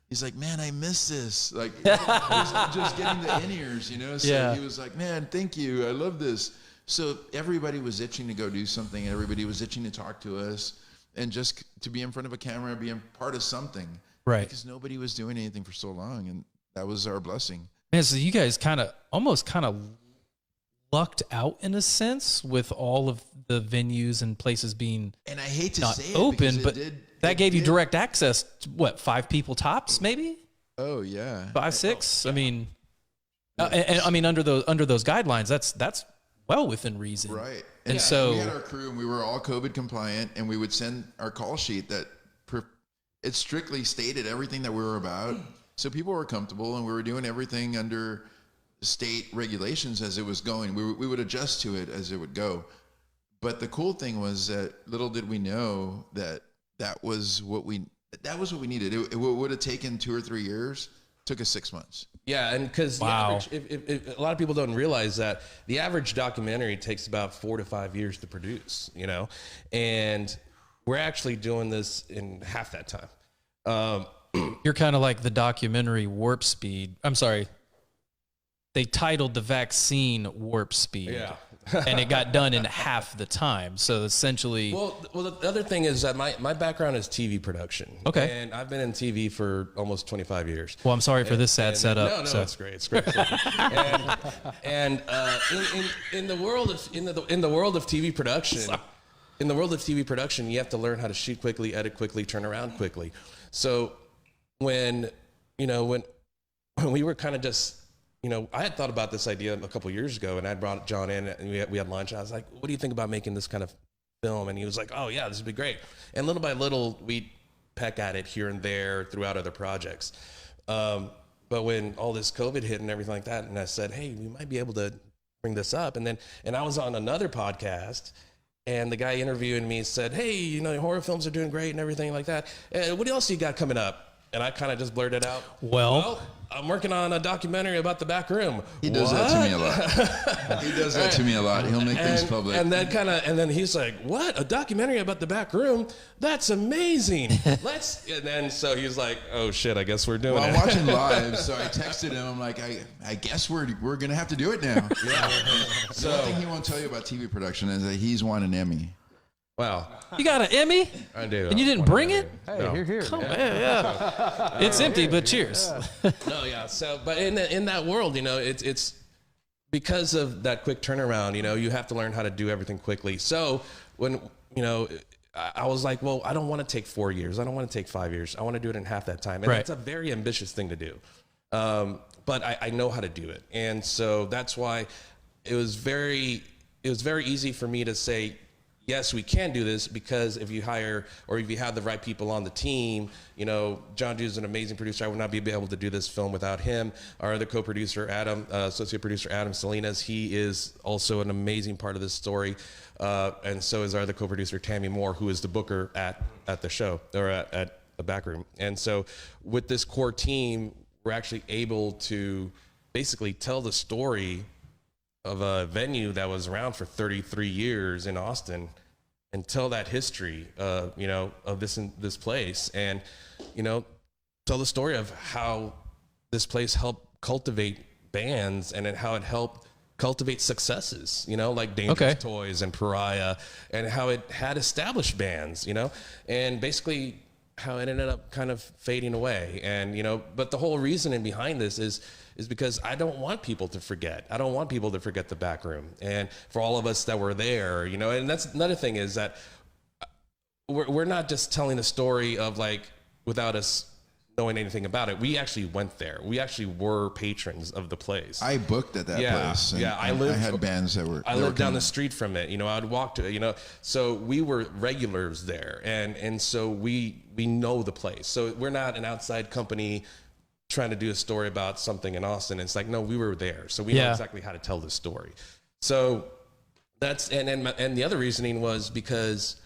[SPEAKER 4] He's like, man, I miss this. Like, just getting the in-ears, you know? So he was like, man, thank you. I love this. So everybody was itching to go do something. Everybody was itching to talk to us and just to be in front of a camera, be a part of something.
[SPEAKER 2] Right.
[SPEAKER 4] Because nobody was doing anything for so long. And that was our blessing.
[SPEAKER 2] Man, so you guys almost lucked out in a sense with all of the venues and places being
[SPEAKER 4] and I hate to
[SPEAKER 2] not
[SPEAKER 4] say
[SPEAKER 2] open,
[SPEAKER 4] it,
[SPEAKER 2] but that gave you direct access to what, 5 people tops, maybe?
[SPEAKER 4] Oh yeah.
[SPEAKER 2] 5, 6? I mean, and I mean, under those guidelines, that's well within reason.
[SPEAKER 4] Right.
[SPEAKER 2] And so
[SPEAKER 4] we had our crew and we were all COVID compliant, and we would send our call sheet that it strictly stated everything that we were about. So people were comfortable, and we were doing everything under state regulations as it was going. We would adjust to it as it would go. But the cool thing was that little did we know that was what we needed. It would have taken 2 or 3 years. Took us 6 months.
[SPEAKER 5] Yeah, and because
[SPEAKER 2] Wow.
[SPEAKER 5] if a lot of people don't realize that the average documentary takes about 4 to 5 years to produce, you know, and we're actually doing this in half that time.
[SPEAKER 2] You're kind of like the documentary Warp Speed. I'm sorry. They titled the vaccine Warp Speed.
[SPEAKER 5] Yeah.
[SPEAKER 2] And it got done in half the time. So essentially,
[SPEAKER 5] Well, the other thing is that my background is TV production.
[SPEAKER 2] Okay.
[SPEAKER 5] And I've been in TV for almost 25 years.
[SPEAKER 2] well, I'm sorry for this sad setup.
[SPEAKER 5] No,
[SPEAKER 2] so.
[SPEAKER 5] it's great. It's great. and in the world of TV production, you have to learn how to shoot quickly, edit quickly, turn around quickly. So when we were kind of just, I had thought about this idea a couple years ago, and I brought John in, and we had lunch. And I was like, "What do you think about making this kind of film?" And he was like, "Oh yeah, this would be great." And little by little, we peck at it here and there throughout other projects. But when all this COVID hit and everything like that, and I said, "Hey, we might be able to bring this up," and I was on another podcast, and the guy interviewing me said, "Hey, horror films are doing great and everything like that. What else you got coming up?" And I kind of just blurted out,
[SPEAKER 2] Well,
[SPEAKER 5] I'm working on a documentary about the back room.
[SPEAKER 4] He does that to me a lot. He does that to me a lot. He'll make things public.
[SPEAKER 5] And then he's like, "What? A documentary about the back room? That's amazing. Let's." And then so he's like, "Oh shit, I guess we're doing
[SPEAKER 4] Well,
[SPEAKER 5] it."
[SPEAKER 4] I'm watching live, so I texted him. I'm like, I guess we're gonna have to do it now.
[SPEAKER 5] Yeah.
[SPEAKER 4] The one thing he won't tell you about TV production is that he's won an Emmy.
[SPEAKER 5] Wow.
[SPEAKER 2] you got an Emmy?
[SPEAKER 5] I do.
[SPEAKER 2] And you didn't bring it?
[SPEAKER 1] Hey,
[SPEAKER 5] No.
[SPEAKER 1] here.
[SPEAKER 2] Oh, yeah. It's empty, but cheers.
[SPEAKER 5] No, yeah. So, but in that world, it's because of that quick turnaround. You have to learn how to do everything quickly. So when I was like, well, I don't want to take 4 years. I don't want to take 5 years. I want to do it in half that time. And
[SPEAKER 2] Right.
[SPEAKER 5] that's a very ambitious thing to do. But I know how to do it, and so that's why it was very easy for me to say, yes, we can do this, because if you hire or if you have the right people on the team, John Drew's an amazing producer. I would not be able to do this film without him. Our other co-producer, Adam, associate producer Adam Salinas, he is also an amazing part of this story. And so is our other co-producer, Tammy Moore, who is the booker at the show, or at the back room. And so with this core team, we're actually able to basically tell the story of a venue that was around for 33 years in Austin, and tell that history, of this place, and tell the story of how this place helped cultivate bands, and then how it helped cultivate successes, like Dangerous Toys and Pariah, and how it had established bands, and basically how it ended up kind of fading away. And but the whole reasoning behind this is because I don't want people to forget. I don't want people to forget the back room. And for all of us that were there, and that's another thing, is that we're not just telling a story of like without us knowing anything about it. We actually went there. We actually were patrons of the place.
[SPEAKER 4] I booked at that place.
[SPEAKER 5] Yeah, I
[SPEAKER 4] had bands that were.
[SPEAKER 5] I lived down the street from it. I'd walk to. So we were regulars there, and so we know the place. So we're not an outside company trying to do a story about something in Austin. It's like, no, we were there. So we know exactly how to tell this story. So that's, and the other reasoning was because,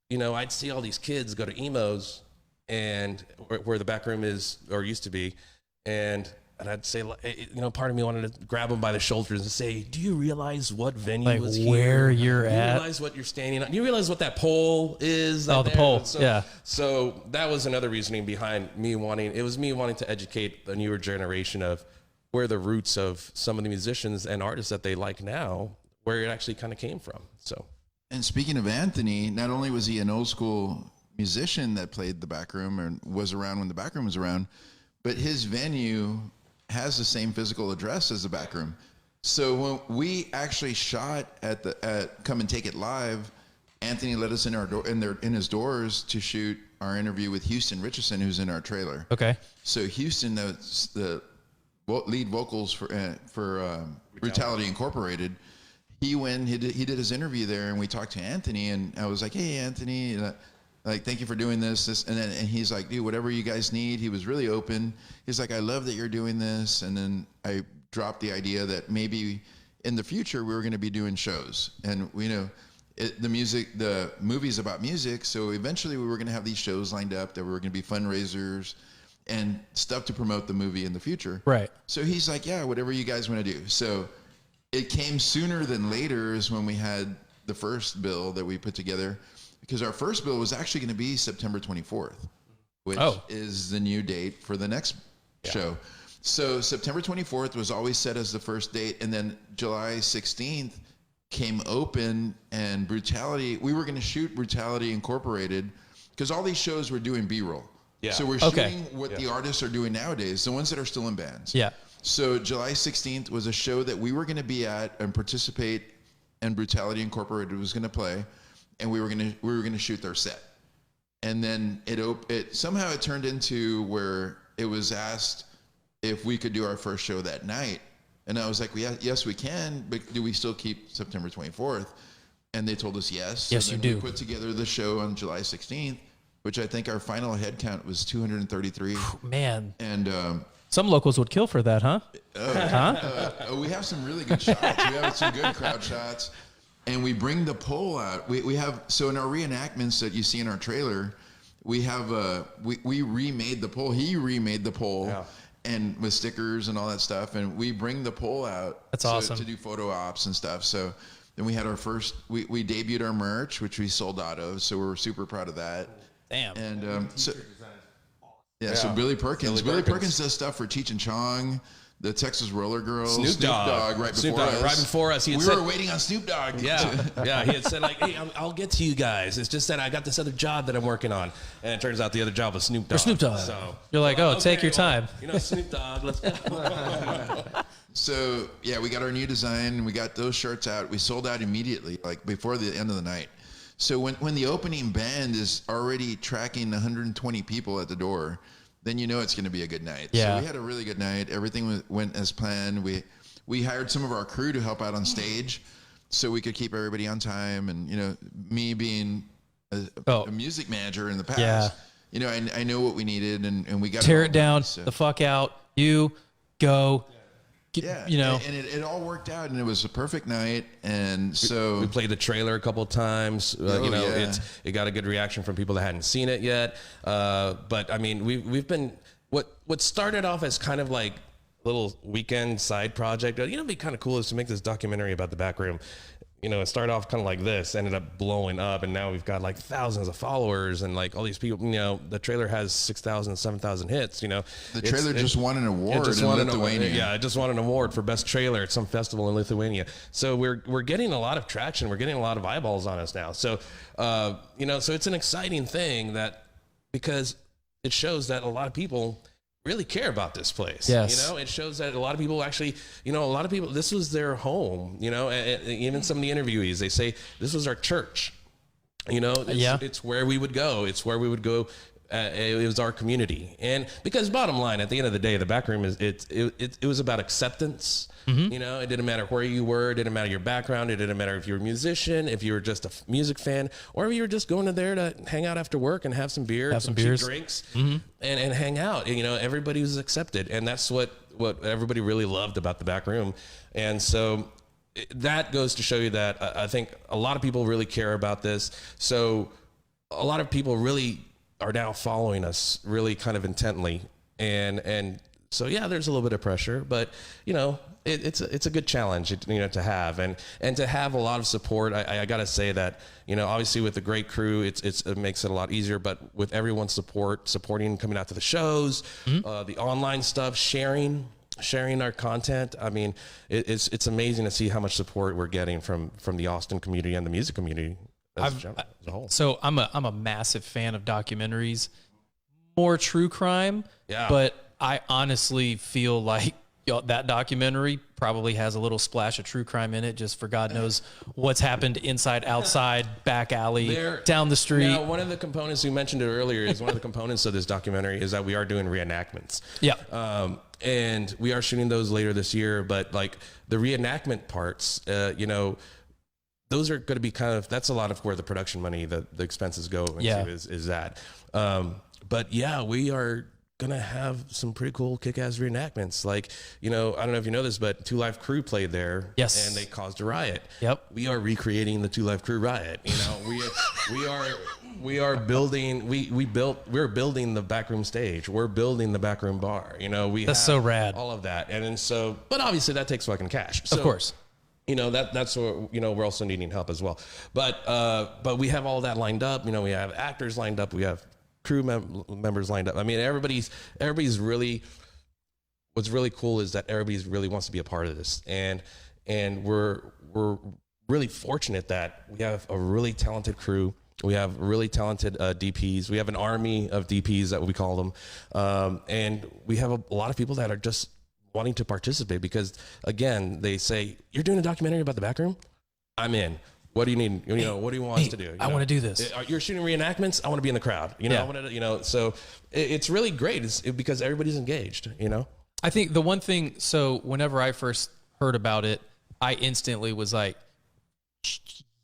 [SPEAKER 5] you know, I'd see all these kids go to emos and where the back room is, or used to be. And I'd say, you know, part of me wanted to grab them by the shoulders and say, do you realize what venue was here?
[SPEAKER 2] Where you're at?
[SPEAKER 5] You realize what you're standing on? You realize what that pole is?
[SPEAKER 2] Oh, the pole.
[SPEAKER 5] So, So that was another reasoning behind me wanting to educate the newer generation of where the roots of some of the musicians and artists that they like now, where it actually kind of came from. So.
[SPEAKER 4] And speaking of Anthony, not only was he an old school musician that played the back room and was around when the back room was around, but his venue has the same physical address as the back room. So when we actually shot at Come and Take It Live, Anthony let us in his doors to shoot our interview with Houston Richardson, who's in our trailer.
[SPEAKER 2] Okay.
[SPEAKER 4] So Houston, the lead vocals for Brutality Incorporated, he did his interview there, and we talked to Anthony, and I was like, hey Anthony, like, thank you for doing this, and he's like, dude, whatever you guys need. He was really open. He's like, I love that you're doing this. And then I dropped the idea that maybe in the future we were going to be doing shows, and we know the movie's about music. So eventually we were going to have these shows lined up that were going to be fundraisers and stuff to promote the movie in the future.
[SPEAKER 2] Right.
[SPEAKER 4] So he's like, yeah, whatever you guys want to do. So it came sooner than later is when we had the first bill that we put together, because our first bill was actually going to be September 24th, which is the new date for the next show. So September 24th was always set as the first date, and then July 16th came open, and Brutality, we were going to shoot Brutality Incorporated, because all these shows were doing B-roll.
[SPEAKER 5] Yeah.
[SPEAKER 4] So we're shooting what the artists are doing nowadays, the ones that are still in bands.
[SPEAKER 2] Yeah.
[SPEAKER 4] So July 16th was a show that we were going to be at and participate, and Brutality Incorporated was going to play, and we were going to shoot their set. And then it somehow it turned into where it was asked if we could do our first show that night. And I was like, well, yes, we can, but do we still keep September 24th? And they told us yes.
[SPEAKER 2] Yes, you do.
[SPEAKER 4] We put together the show on July 16th, which I think our final head count was 233.
[SPEAKER 2] Man.
[SPEAKER 4] And
[SPEAKER 2] some locals would kill for that, huh?
[SPEAKER 4] We have some really good shots. We have some good crowd shots. And we bring the pole out. We have, so in our reenactments that you see in our trailer, we have we remade the pole. He remade the pole, and with stickers and all that stuff. And we bring the pole out.
[SPEAKER 2] That's awesome.
[SPEAKER 4] To do photo ops and stuff. So then we had our first. We debuted our merch, which we sold out of. So we're super proud of that.
[SPEAKER 2] Damn.
[SPEAKER 4] And so Billy Perkins. Billy Perkins does stuff for Cheech and Chong, the Texas Roller Girls,
[SPEAKER 5] Snoop Dogg
[SPEAKER 4] right before us.
[SPEAKER 5] We
[SPEAKER 4] were waiting on Snoop Dogg.
[SPEAKER 5] Yeah, he had said like, "Hey, I'll get to you guys. It's just that I got this other job that I'm working on," and it turns out the other job was Snoop Dogg.
[SPEAKER 2] For Snoop Dogg.
[SPEAKER 5] So
[SPEAKER 2] you're like, take your time.
[SPEAKER 5] You know, Snoop Dogg. Let's go.
[SPEAKER 4] So yeah, we got our new design. We got those shirts out. We sold out immediately, like before the end of the night. So when the opening band is already tracking 120 people at the door, then you know it's going to be a good night.
[SPEAKER 2] Yeah.
[SPEAKER 4] So we had a really good night. Everything went as planned. We hired some of our crew to help out on stage so we could keep everybody on time. And, you know, me being a music manager in the past, you know, I know what we needed, and we got
[SPEAKER 2] tear it down, the fuck out. You go. You know,
[SPEAKER 4] and it all worked out, and it was a perfect night. And so
[SPEAKER 5] we played the trailer a couple of times. It got a good reaction from people that hadn't seen it yet. But I mean, we've been what started off as kind of like a little weekend side project. You know, it'd be kind of cool is to make this documentary about the back room. You know, it started off kind of like this, ended up blowing up, and now we've got like thousands of followers and like all these people. You know, the trailer has 6,000, 7,000 hits. You know,
[SPEAKER 4] the trailer just won an award in Lithuania.
[SPEAKER 5] It just won an award for best trailer at some festival in Lithuania. So we're getting a lot of traction. We're getting a lot of eyeballs on us now. So you know, so it's an exciting thing because it shows that a lot of people really care about this place.
[SPEAKER 2] Yes.
[SPEAKER 5] You know, it shows that a lot of people actually, you know, this was their home, you know, and even some of the interviewees, they say this was our church. You know, it's where we would go. It's where we would go It was our community, and because bottom line, at the end of the day, the back room is it was about acceptance. You know, it didn't matter where you were, it didn't matter your background, it didn't matter if you were a musician, if you were just a music fan, or if you were just going there to hang out after work and have some beer,
[SPEAKER 2] Have some
[SPEAKER 5] cheap
[SPEAKER 2] beers.
[SPEAKER 5] drinks, and hang out. You know, everybody was accepted, and that's what everybody really loved about the back room, and so. That goes to show you that I think a lot of people really care about this. So a lot of people really are now following us really kind of intently. And so, yeah, there's a little bit of pressure, but you know, it's a good challenge, you know, to have and to have a lot of support. I got to say that, you know, obviously with a great crew, it makes it a lot easier, but with everyone's supporting, coming out to the shows, the online stuff, sharing our content. I mean, it's amazing to see how much support we're getting from the Austin community and the music community as a whole.
[SPEAKER 2] So I'm a massive fan of documentaries, more true crime.
[SPEAKER 5] Yeah.
[SPEAKER 2] But I honestly feel like that documentary probably has a little splash of true crime in it, just for God knows what's happened inside, outside, back alley, down the street.
[SPEAKER 5] Now, one of the components, you mentioned it earlier, is one of the components of this documentary is that we are doing reenactments.
[SPEAKER 2] Yeah.
[SPEAKER 5] And we are shooting those later this year, but like the reenactment parts, you know, those are going to be that's a lot of where the production money, the expenses go into is that. But yeah, we are going to have some pretty cool kick-ass reenactments. Like, you know, I don't know if you know this, but Two Live Crew played there.
[SPEAKER 2] Yes.
[SPEAKER 5] And they caused a riot.
[SPEAKER 2] Yep.
[SPEAKER 5] We are recreating the Two Live Crew riot. You know, we are building, we're building the backroom stage. We're building the backroom bar. You know,
[SPEAKER 2] That's so rad.
[SPEAKER 5] all of that. And so, but obviously that takes fucking cash. So,
[SPEAKER 2] Of course.
[SPEAKER 5] you know, that's what, you know, we're also needing help as well. But we have all that lined up. You know, we have actors lined up. We have crew members lined up. I mean, everybody's really, what's really cool is that everybody's really wants to be a part of this. And we're really fortunate that we have a really talented crew. We have really talented DPs. We have an army of DPs that we call them. And we have a lot of people that are just wanting to participate because, again, they say, you're doing a documentary about the back room? I'm in. What do you need? You know, what do you want us to do?
[SPEAKER 2] I want to do this.
[SPEAKER 5] You're shooting reenactments? I want to be in the crowd. You know,
[SPEAKER 2] Yeah.
[SPEAKER 5] I want to, you know, so it's really great because everybody's engaged, you know?
[SPEAKER 2] I think the one thing, so whenever I first heard about it, I instantly was like,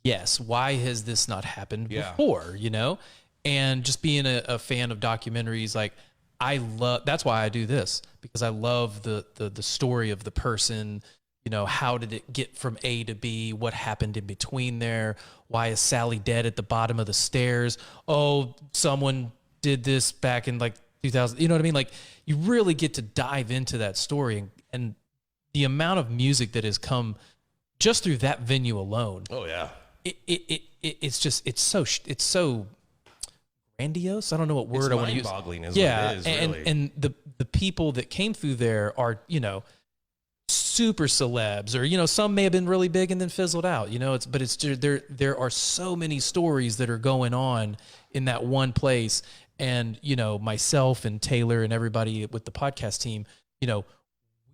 [SPEAKER 2] yes, why has this not happened before, you know? And just being a fan of documentaries, like that's why I do this, because I love the story of the person. You know, how did it get from A to B? What happened in between there? Why is Sally dead at the bottom of the stairs? Oh, someone did this back in like 2000. You know what I mean? Like, you really get to dive into that story, and the amount of music that has come just through that venue alone.
[SPEAKER 5] Oh yeah.
[SPEAKER 2] It's so grandiose. I don't know what word I want to use.
[SPEAKER 5] Mind-boggling is what it is, really.
[SPEAKER 2] And the people that came through there are, you know, super celebs, or, you know, some may have been really big and then fizzled out, you know, there are so many stories that are going on in that one place. And, you know, myself and Taylor and everybody with the podcast team, you know,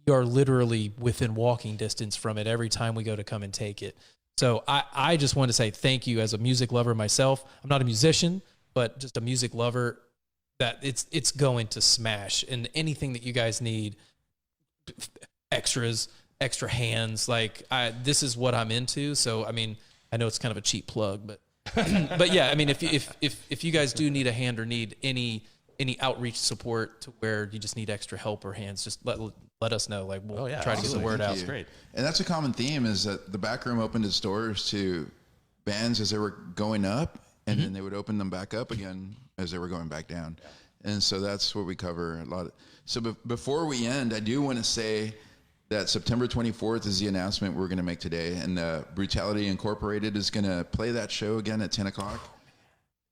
[SPEAKER 2] we are literally within walking distance from it every time we go to come and take it. So I just want to say thank you as a music lover myself. I'm not a musician, but just a music lover, that it's going to smash. And anything that you guys need, extras, extra hands, like this is what I'm into. So I mean, I know it's kind of a cheap plug, but but yeah, I mean, if you guys do need a hand or need any outreach support to where you just need extra help or hands, just let us know. Like, we'll try to get the word out.
[SPEAKER 4] That's great. And that's a common theme, is that the back room opened its doors to bands as they were going up, and then they would open them back up again as they were going back down. And so that's what we cover a lot. So before we end, I do want to say that September 24th is the announcement we're going to make today, and Brutality Incorporated is going to play that show again at 10 o'clock.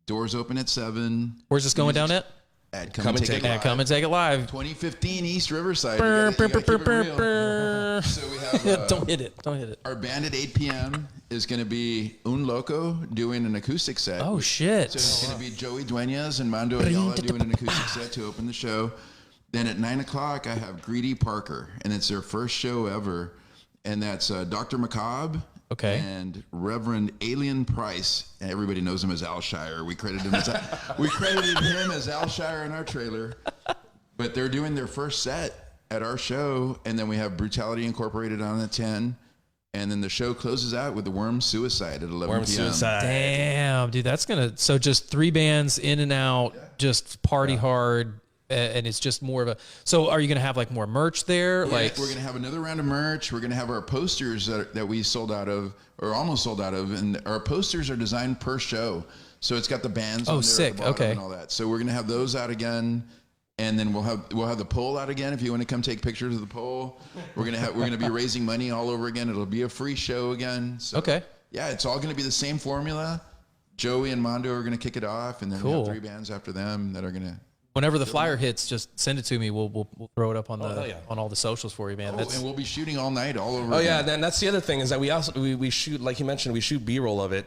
[SPEAKER 4] Doors open at 7.
[SPEAKER 2] Where's this going down at?
[SPEAKER 4] At Come and Take It Live.
[SPEAKER 2] Come and Take It Live.
[SPEAKER 4] 2015 East Riverside. You gotta keep it real. So we have
[SPEAKER 2] Don't hit it.
[SPEAKER 4] our band at 8 p.m. is going to be Un Loco doing an acoustic set.
[SPEAKER 2] Oh shit!
[SPEAKER 4] So it's going to be Joey Duenas and Mando Ayala doing an acoustic set to open the show. Then at 9 o'clock, I have Greedy Parker, and it's their first show ever. And that's Dr. Macabre
[SPEAKER 2] Okay.
[SPEAKER 4] And Reverend Alien Price, and everybody knows him as Al Shire. We credited him as Al Shire in our trailer. But they're doing their first set at our show, and then we have Brutality Incorporated on at 10. And then the show closes out with the Worm Suicide at 11 p.m.
[SPEAKER 5] Suicide.
[SPEAKER 2] Damn, dude, that's gonna. So just 3 bands in and out, just party hard, and it's just more of a. So are you gonna have like more merch there?
[SPEAKER 4] Yeah,
[SPEAKER 2] Like
[SPEAKER 4] we're gonna have another round of merch. We're gonna have our posters that we sold out of, or almost sold out of, and our posters are designed per show. So it's got the bands. On there
[SPEAKER 2] sick.
[SPEAKER 4] At the bottom
[SPEAKER 2] Okay.
[SPEAKER 4] and all that. So we're gonna have those out again. And then we'll have the poll out again if you want to come take pictures of the poll. We're gonna be raising money all over again. It'll be a free show again. So,
[SPEAKER 2] Okay.
[SPEAKER 4] Yeah, it's all gonna be the same formula. Joey and Mondo are gonna kick it off, and then we
[SPEAKER 2] Cool.
[SPEAKER 4] have 3 bands after them that are gonna.
[SPEAKER 2] whenever the flyer hits, just send it to me. We'll throw it up on
[SPEAKER 5] hell yeah.
[SPEAKER 2] on all the socials for you, man.
[SPEAKER 4] Oh,
[SPEAKER 2] That's
[SPEAKER 4] and we'll be shooting all night, all over.
[SPEAKER 5] Oh yeah,
[SPEAKER 4] again.
[SPEAKER 5] then that's the other thing is that we shoot, like you mentioned, we shoot B-roll of it,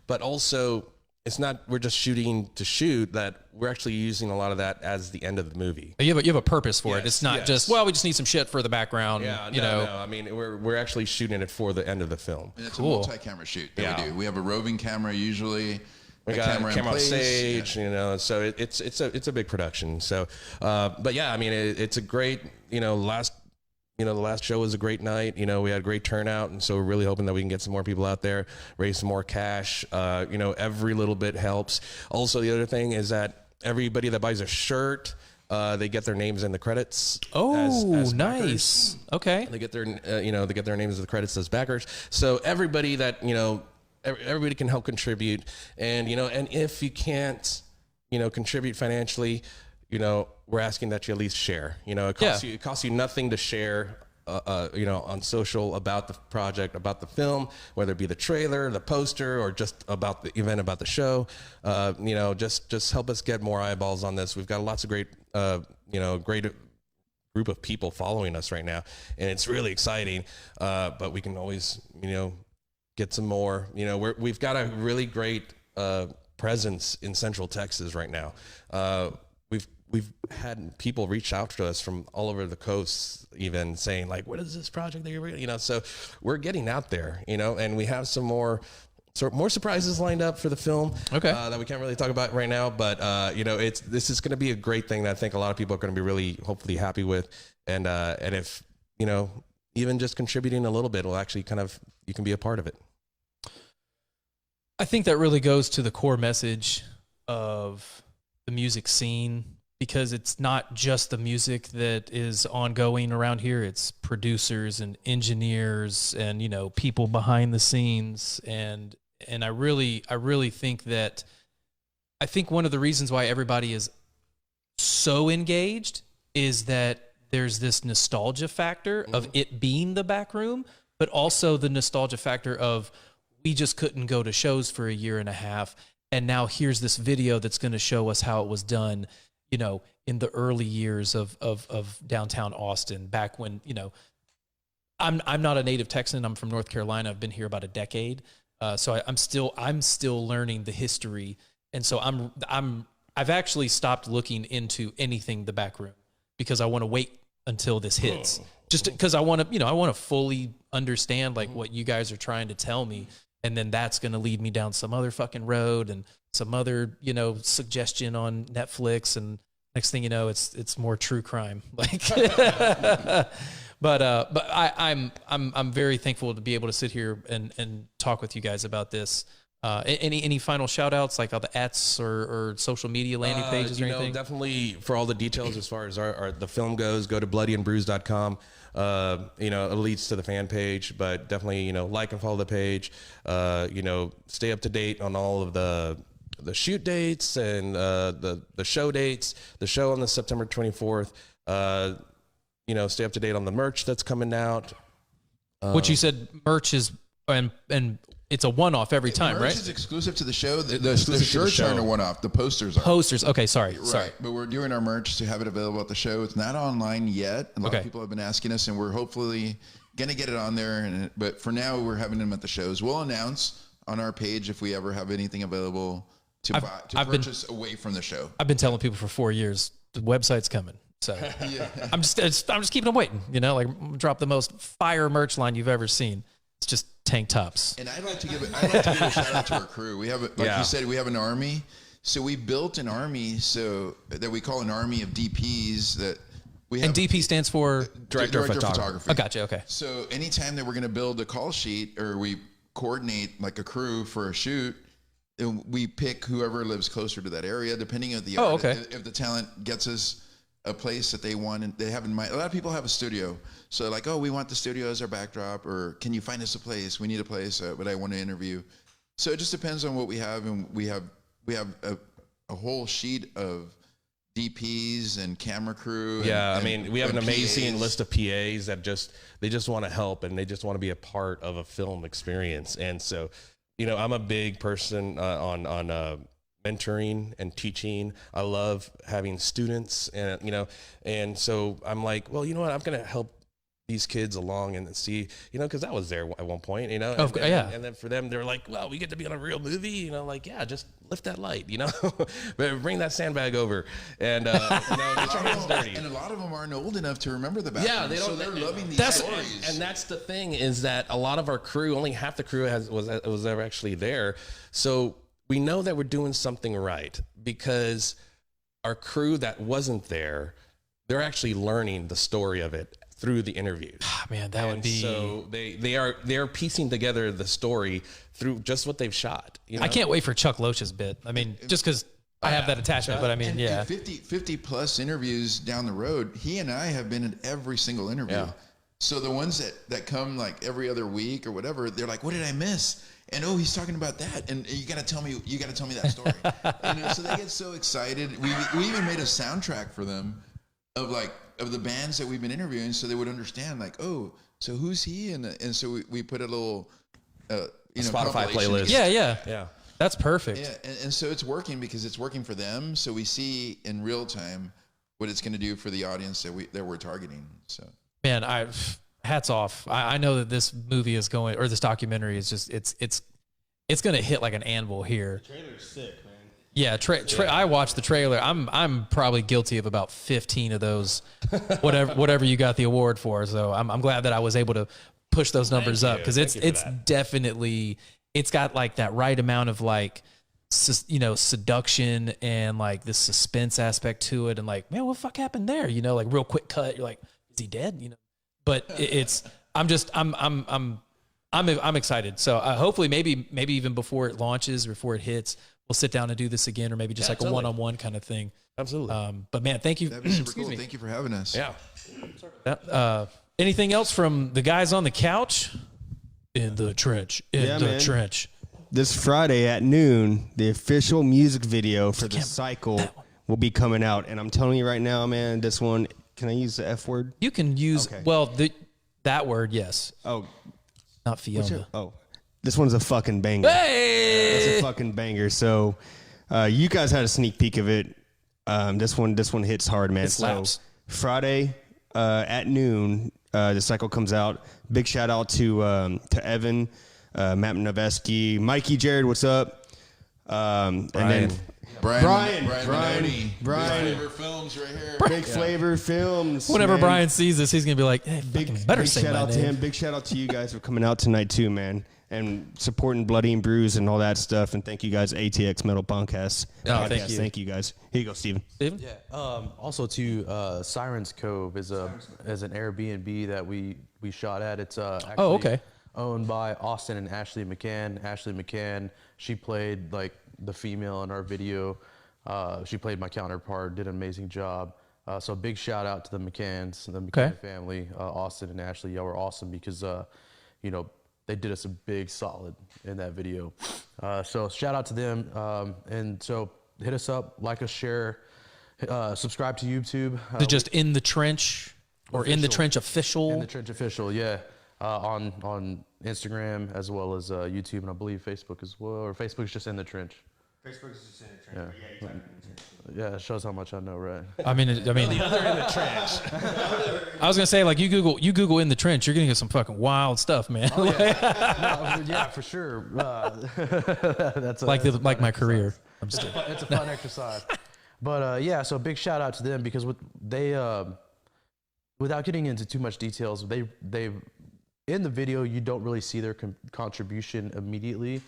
[SPEAKER 5] but also it's not we're just shooting to shoot. That we're actually using a lot of that as the end of the movie.
[SPEAKER 2] you have a purpose for it.
[SPEAKER 5] Yes,
[SPEAKER 2] It's not
[SPEAKER 5] yes.
[SPEAKER 2] just we just need some shit for the background.
[SPEAKER 5] Yeah,
[SPEAKER 2] you know.
[SPEAKER 5] no. I mean, we're actually shooting it for the end of the film.
[SPEAKER 4] And it's
[SPEAKER 2] Cool.
[SPEAKER 4] a multi-camera shoot that
[SPEAKER 5] Yeah.
[SPEAKER 4] we do. We have a roving camera usually.
[SPEAKER 5] We
[SPEAKER 4] a
[SPEAKER 5] got
[SPEAKER 4] camera
[SPEAKER 5] camera
[SPEAKER 4] in
[SPEAKER 5] on
[SPEAKER 4] place.
[SPEAKER 5] stage, you know, so it's a big production. So, but yeah, I mean, it's a great, the last show was a great night. We had a great turnout, and so we're really hoping that we can get some more people out there, raise some more cash. Every little bit helps. Also, the other thing is that everybody that buys a shirt, they get their names in the credits.
[SPEAKER 2] Oh,
[SPEAKER 5] as backers.
[SPEAKER 2] nice. Okay.
[SPEAKER 5] They get their, they get their names in the credits as backers. So everybody that, everybody can help contribute. And, and if you can't, contribute financially, we're asking that you at least share. It costs you nothing to share, on social about the project, about the film, whether it be the trailer, the poster, or just about the event, about the show. Just help us get more eyeballs on this. We've got lots of great, great group of people following us right now, and it's really exciting. But we can always, get some more. We've got a really great presence in Central Texas right now. We've had people reach out to us from all over the coast, even saying like, "What is this project that you're?" So we're getting out there, and we have some more surprises lined up for the film.
[SPEAKER 2] Okay.
[SPEAKER 5] That we can't really talk about right now, but this is going to be a great thing that I think a lot of people are going to be really hopefully happy with, and if even just contributing a little bit will actually you can be a part of it.
[SPEAKER 2] I think that really goes to the core message of the music scene, because it's not just the music that is ongoing around here. It's producers and engineers and, people behind the scenes. And I really think that, I think one of the reasons why everybody is so engaged is that there's this nostalgia factor of it being the back room, but also the nostalgia factor of we just couldn't go to shows for a year and a half. And now here's this video that's going to show us how it was done, in the early years of downtown Austin, back when, I'm not a native Texan. I'm from North Carolina. I've been here about a decade. So I'm still learning the history. And so I've actually stopped looking into anything the back room, because I want to wait until this hits, just because I want to fully understand like what you guys are trying to tell me. And then that's going to lead me down some other fucking road and some other, suggestion on Netflix. And next thing you know, it's more true crime. Like, but I'm very thankful to be able to sit here and talk with you guys about this. Any final shout outs, like all the ats or social media landing pages or anything?
[SPEAKER 5] Definitely for all the details as far as the film goes, go to bloodyandbruised.com. It leads to the fan page, but definitely, like and follow the page, stay up to date on all of the shoot dates and, the show dates, the show on the September 24th, stay up to date on the merch that's coming out.
[SPEAKER 2] What you said, merch is, and it's a one-off every time,
[SPEAKER 4] Merch
[SPEAKER 2] right?
[SPEAKER 4] is exclusive to the show. The shirts aren't a one-off. The posters are.
[SPEAKER 2] Posters. Okay, sorry.
[SPEAKER 4] Right, but we're doing our merch to have it available at the show. It's not online yet. A lot of people have been asking us, and we're hopefully going to get it on there. But for now, we're having them at the shows. We'll announce on our page if we ever have anything available to purchase away from the show.
[SPEAKER 2] I've been telling people for 4 years, the website's coming. So I'm just keeping them waiting, like drop the most fire merch line you've ever seen. It's just tank tops.
[SPEAKER 4] And I'd like to give a shout out to our crew. We have, you said, we have an army. So we built an army so that we call an army of DPs that we have.
[SPEAKER 2] And DP stands for
[SPEAKER 5] Director of Photography.
[SPEAKER 2] Oh, gotcha. Okay.
[SPEAKER 4] So anytime that we're going to build a call sheet or we coordinate like a crew for a shoot, and we pick whoever lives closer to that area, depending on the artist. If the talent gets us a place that they want and they have in mind. A lot of people have a studio. So like, oh, we want the studio as our backdrop, or can you find us a place? We need a place, but I want to interview. So it just depends on what we have. And we have a whole sheet of DPs and camera crew.
[SPEAKER 5] Yeah,
[SPEAKER 4] and,
[SPEAKER 5] I mean, we have an amazing
[SPEAKER 4] PAs.
[SPEAKER 5] list of PAs that they just want to help and they just want to be a part of a film experience. And so, I'm a big person on mentoring and teaching. I love having students, and so I'm like, well, you know what? I'm going to help these kids along and see, because I was there at one point, and then for them, they're like, well, we get to be on a real movie, like, yeah, just lift that light, but bring that sandbag over, and get your hands dirty.
[SPEAKER 4] And a lot of them aren't old enough to remember the background.
[SPEAKER 5] Yeah, they don't.
[SPEAKER 4] So they're loving these stories.
[SPEAKER 5] And that's the thing, is that a lot of our crew, only half the crew was ever actually there, so we know that we're doing something right, because our crew that wasn't there, they're actually learning the story of it through the interviews.
[SPEAKER 2] Man, that would be.
[SPEAKER 5] So they're piecing together the story through just what they've shot.
[SPEAKER 2] I can't wait for Chuck Loach's bit. I mean, just because I have that attachment, but I mean,
[SPEAKER 4] and 50 plus interviews down the road, he and I have been in every single interview.
[SPEAKER 5] Yeah.
[SPEAKER 4] So the ones that come like every other week or whatever, they're like, what did I miss? And he's talking about that, and you got to tell me that story. And so they get so excited. We even made a soundtrack for them of the bands that we've been interviewing, so they would understand, like, oh, so who's he? And so we put a little
[SPEAKER 5] Spotify playlist.
[SPEAKER 2] Yeah. That's perfect.
[SPEAKER 4] Yeah, and so it's working because it's working for them. So we see in real time what it's going to do for the audience that we're targeting. So
[SPEAKER 2] man, hats off. I know that this movie is going, or this documentary is just it's going to hit like an anvil here.
[SPEAKER 3] The trailer's sick, man.
[SPEAKER 2] Yeah, I watched the trailer. I'm probably guilty of about 15 of those, whatever you got the award for. So I'm glad that I was able to push those numbers up, because it's definitely, it's got like that right amount of like, seduction and like this suspense aspect to it, and like, man, what the fuck happened there? Like real quick cut. You're like, is he dead? But I'm excited. So hopefully, maybe even before it launches, before it hits, we'll sit down and do this again, or maybe just like a one-on-one kind of thing.
[SPEAKER 5] Absolutely.
[SPEAKER 2] But man, thank you.
[SPEAKER 4] that'd be super cool. Thank you for having us.
[SPEAKER 5] Yeah.
[SPEAKER 2] Anything else from the guys on the couch? In the trench. Trench.
[SPEAKER 3] This Friday at noon, the official music video for The Cycle will be coming out. And I'm telling you right now, man, this one, can I use the F word?
[SPEAKER 2] You can use, that word, yes.
[SPEAKER 3] Oh.
[SPEAKER 2] Not Fiona.
[SPEAKER 3] This one's a fucking banger.
[SPEAKER 2] Hey!
[SPEAKER 3] It's a fucking banger. So you guys had a sneak peek of it. This one hits hard, man.
[SPEAKER 2] It slaps.
[SPEAKER 3] So Friday at noon, The Cycle comes out. Big shout out to Evan, Matt Noveski, Mikey, Jared, what's up? And then Brian.
[SPEAKER 4] Big Flavor Films right here.
[SPEAKER 3] Big Flavor Films.
[SPEAKER 2] Whenever
[SPEAKER 3] man.
[SPEAKER 2] Brian sees this, he's gonna be like, hey,
[SPEAKER 3] Big
[SPEAKER 2] say
[SPEAKER 3] shout
[SPEAKER 2] my
[SPEAKER 3] out to
[SPEAKER 2] name.
[SPEAKER 3] him. Big shout out to you guys for coming out tonight too, man, and supporting Bloody and Bruised and all that stuff. And thank you guys, ATX Metal Podcast.
[SPEAKER 2] Thank you.
[SPEAKER 3] Thank you guys. Here you go, Steven.
[SPEAKER 2] Steven?
[SPEAKER 1] Yeah. Also, too, Sirens Cove is an Airbnb that we shot at. It's actually owned by Austin and Ashley McCann. Ashley McCann, she played like the female in our video. She played my counterpart, did an amazing job. So big shout out to the McCanns, the McCann family, Austin and Ashley. Y'all were awesome because, they did us a big solid in that video. So shout out to them. And so hit us up, like us, share, subscribe to YouTube.
[SPEAKER 2] Just In the Trench or
[SPEAKER 1] Official.
[SPEAKER 2] In the Trench Official.
[SPEAKER 1] In the Trench Official, yeah. On Instagram as well as YouTube, and I believe Facebook as well. Or Facebook's just In the Trench.
[SPEAKER 3] Facebook's just in the trench.
[SPEAKER 1] Yeah. Yeah, it shows how much I know, right?
[SPEAKER 2] I mean,
[SPEAKER 5] The other in the trench.
[SPEAKER 2] I was gonna say, like, you Google In the Trench, you're gonna get some fucking wild stuff, man.
[SPEAKER 1] Oh, yeah. No, yeah, for sure. That's
[SPEAKER 2] like my career.
[SPEAKER 1] Exercise.
[SPEAKER 2] I'm just kidding.
[SPEAKER 1] It's a fun exercise. But yeah, so big shout out to them because they without getting into too much details, they in the video, you don't really see their contribution immediately.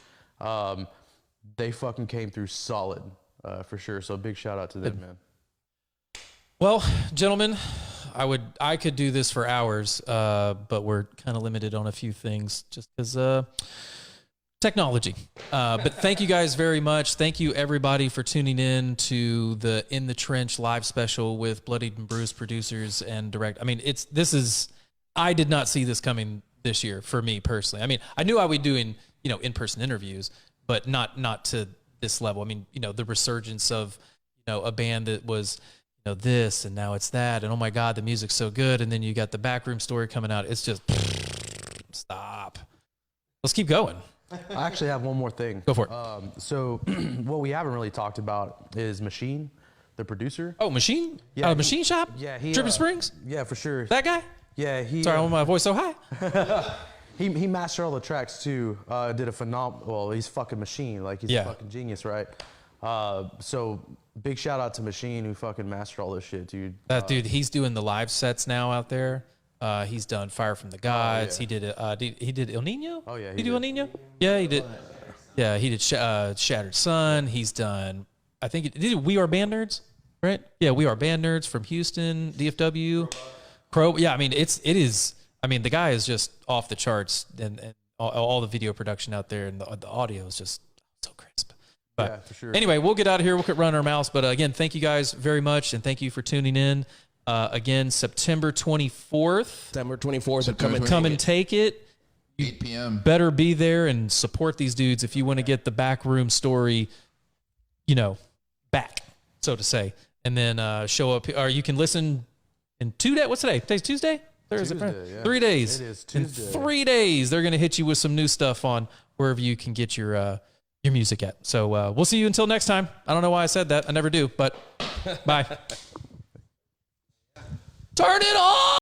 [SPEAKER 1] They fucking came through solid, for sure. So big shout out to them, man.
[SPEAKER 2] Well, gentlemen, I could do this for hours, but we're kind of limited on a few things just because technology. But thank you guys very much. Thank you everybody for tuning in to the In the Trench live special with Bloodied and Bruised producers and direct. I mean, I did not see this coming this year for me personally. I mean, I knew I would be doing, in-person interviews, but not to this level. I mean, the resurgence of, a band that was, this and now it's that, and oh my God, the music's so good. And then you got the backroom story coming out. It's just stop. Let's keep going.
[SPEAKER 1] I actually have one more thing.
[SPEAKER 2] Go for it.
[SPEAKER 1] So what we haven't really talked about is Machine, the producer.
[SPEAKER 2] Oh, Machine?
[SPEAKER 1] Yeah,
[SPEAKER 2] Machine Shop?
[SPEAKER 1] Yeah,
[SPEAKER 2] Dripping Springs?
[SPEAKER 1] Yeah, for sure.
[SPEAKER 2] That guy?
[SPEAKER 1] Yeah,
[SPEAKER 2] Sorry, I want my voice so high.
[SPEAKER 1] He mastered all the tracks too. Did a phenomenal. Well, he's fucking Machine. Like he's a fucking genius, right? So big shout out to Machine who fucking mastered all this shit, dude.
[SPEAKER 2] That dude, he's doing the live sets now out there. He's done Fire from the Gods.
[SPEAKER 1] yeah.
[SPEAKER 2] He did El Nino.
[SPEAKER 1] Oh, yeah,
[SPEAKER 2] Did
[SPEAKER 1] he
[SPEAKER 2] he do El
[SPEAKER 1] did.
[SPEAKER 2] Nino? Yeah, he did. Yeah, he did Shattered Sun. He's done. I think did We Are Band Nerds, right? Yeah, We Are Band Nerds from Houston, DFW, Crow. Yeah, I mean it is. I mean the guy is just off the charts, and all the video production out there, and the audio is just so crisp. But
[SPEAKER 1] Yeah, for sure.
[SPEAKER 2] anyway, we'll get out of here. We'll quit running our mouths. But again, thank you guys very much, and thank you for tuning in. Again, September 24th.
[SPEAKER 5] September 24th.
[SPEAKER 4] September
[SPEAKER 2] Come and take it.
[SPEAKER 4] 8 p.m.
[SPEAKER 2] Better be there and support these dudes if you want to get the backroom story, back, so to say. And then show up, or you can listen in 2 days. What's today? Today's Tuesday? Thursday?
[SPEAKER 1] Tuesday, yeah.
[SPEAKER 2] 3 days.
[SPEAKER 1] It is
[SPEAKER 2] In
[SPEAKER 1] Tuesday.
[SPEAKER 2] 3 days, they're going to hit you with some new stuff on wherever you can get your music at. So we'll see you until next time. I don't know why I said that. I never do, but bye. Turn it on!